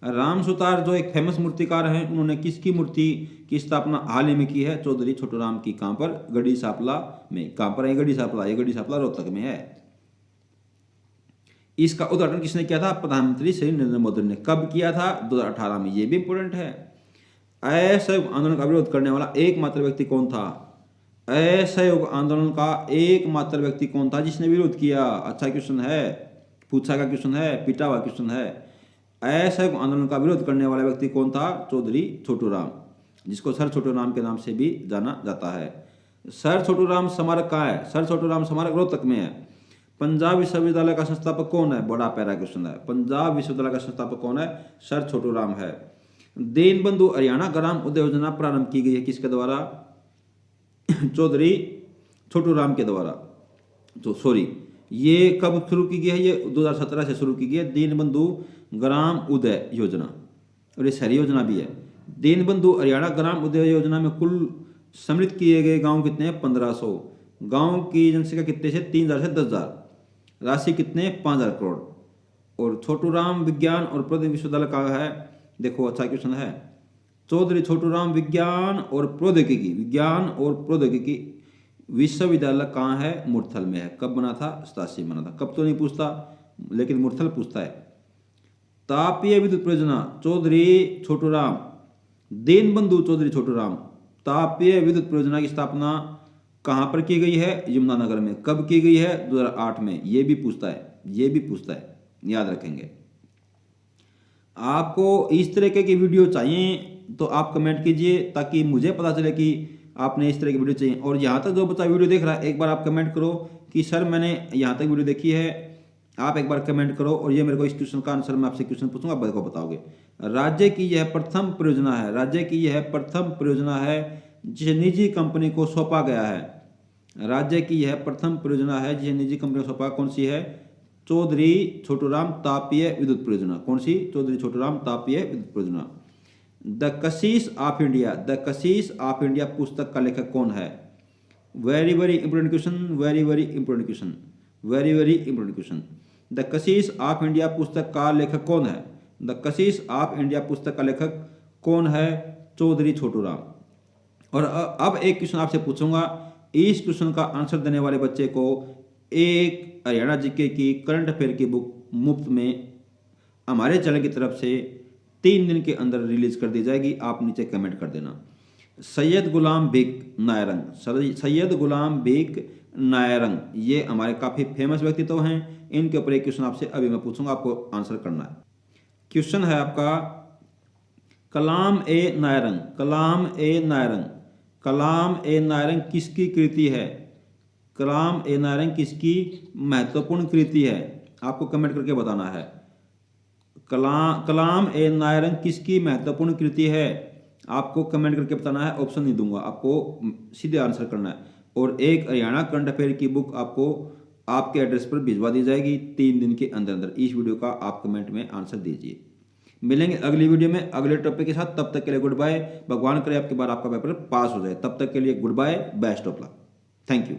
राम सुतार जो एक फेमस मूर्तिकार हैं, उन्होंने किसकी मूर्ति की स्थापना हाल ही में की है? चौधरी छोटूराम की। कहां पर? गढ़ी सापला में। कहां पर है गढ़ी सापला? ये गढ़ी सापला रोहतक में है। इसका उद्घाटन किसने किया था? प्रधानमंत्री श्री नरेंद्र मोदी ने। कब किया था? 2018 में। ये भी इंपोर्टेंट है। असहयोग आंदोलन का विरोध करने वाला एकमात्र व्यक्ति कौन था? असहयोग आंदोलन का एकमात्र व्यक्ति कौन था जिसने विरोध किया? अच्छा क्वेश्चन है, पूछा का क्वेश्चन है, पिटा हुआ क्वेश्चन है। असहयोग आंदोलन का विरोध करने वाला व्यक्ति कौन था? चौधरी छोटूराम, जिसको सर छोटूराम के नाम से भी जाना जाता है। सर छोटूराम स्मारक कहाँ है? सर छोटूराम स्मारक रोहतक में है। पंजाब विश्वविद्यालय का संस्थापक कौन है? बड़ा प्यारा क्वेश्चन है। पंजाब विश्वविद्यालय का संस्थापक कौन है? सर छोटूराम है। दीनबंधु हरियाणा ग्राम उदय योजना प्रारंभ की गई है किसके द्वारा? चौधरी छोटूराम के द्वारा। तो सॉरी, ये कब शुरू की गई है? ये 2017 से शुरू की गई है, दीनबंधु ग्राम उदय योजना। और ये शहरी योजना भी है। दीनबंधु हरियाणा ग्राम उदय योजना में कुल सम्मिलित किए गए गांव कितने हैं? 1500। गांव की जनसंख्या कितने से? 3000 से 10,000। राशि कितने? 5000 करोड़। और छोटूराम विज्ञान और प्रौद्योगिकी विश्वविद्यालय कहाँ है? देखो अच्छा क्वेश्चन है। चौधरी छोटूराम विज्ञान और प्रौद्योगिकी विश्वविद्यालय कहाँ है? मुरथल में है। कब बना था? 87 बना था। कब तो नहीं पूछता, लेकिन मुरथल पूछता है। तापीय विद्युत परियोजना चौधरी छोटूराम, दीनबंधु चौधरी छोटूराम। तापीय विद्युत परियोजना की स्थापना कहाँ पर की गई है? यमुनानगर में। कब की गई है? 2008 में। ये भी पूछता है, याद रखेंगे। आपको इस तरीके की वीडियो चाहिए तो आप कमेंट कीजिए ताकि मुझे पता चले कि आपने इस तरह की वीडियो चाहिए। और यहाँ तक जो बच्चा वीडियो देख रहा है, एक बार आप कमेंट करो कि सर मैंने यहाँ तक वीडियो देखी है। आप एक बार कमेंट करो और ये मेरे को इस क्वेश्चन का आंसर मैं आपसे क्वेश्चन पूछूंगा, आप को बताओगे। राज्य की यह प्रथम परियोजना है जिसे निजी कंपनी को सौंपा गया है। राज्य की यह प्रथम परियोजना है जिसे निजी कंपनी को सौंपा। कौन सी है? चौधरी छोटूराम तापीय विद्युत परियोजना। कौन सी? चौधरी छोटूराम तापीय विद्युत परियोजना। द कशिश ऑफ इंडिया पुस्तक का लेखक कौन है? Very important question. The Kashish of India पुस्तक का लेखक कौन है? द कशिश ऑफ इंडिया पुस्तक का लेखक कौन है? चौधरी छोटूराम। और अब एक क्वेश्चन आपसे पूछूंगा, इस क्वेश्चन का आंसर देने वाले बच्चे को एक हरियाणा जीके की करंट अफेयर की बुक मुफ्त में हमारे चैनल की तरफ से 3 दिन के अंदर रिलीज कर दी जाएगी। आप नीचे कमेंट कर देना। सैयद गुलाम बेग नायरंग, ये हमारे काफ़ी फेमस व्यक्तित्व हैं। इनके ऊपर एक क्वेश्चन आपसे अभी मैं पूछूंगा, आपको आंसर करना है। क्वेश्चन है आपका, कलाम ए नायरंग किसकी कृति है? कलाम ए नायरंग किसकी महत्वपूर्ण कृति है? आपको कमेंट करके बताना है। कलाम ए नायरंग किसकी महत्वपूर्ण कृति है? आपको कमेंट करके बताना है। ऑप्शन नहीं दूंगा, आपको सीधे आंसर करना है। और एक हरियाणा करंट अफेयर की बुक आपको आपके एड्रेस पर भिजवा दी जाएगी 3 दिन के अंदर अंदर। इस वीडियो का आप कमेंट में आंसर दीजिए। मिलेंगे अगली वीडियो में अगले टॉपिक के साथ। तब तक के लिए गुड बाय। भगवान करे आपके बार आपका पेपर पास हो जाए। तब तक के लिए goodbye, best of luck, thank you.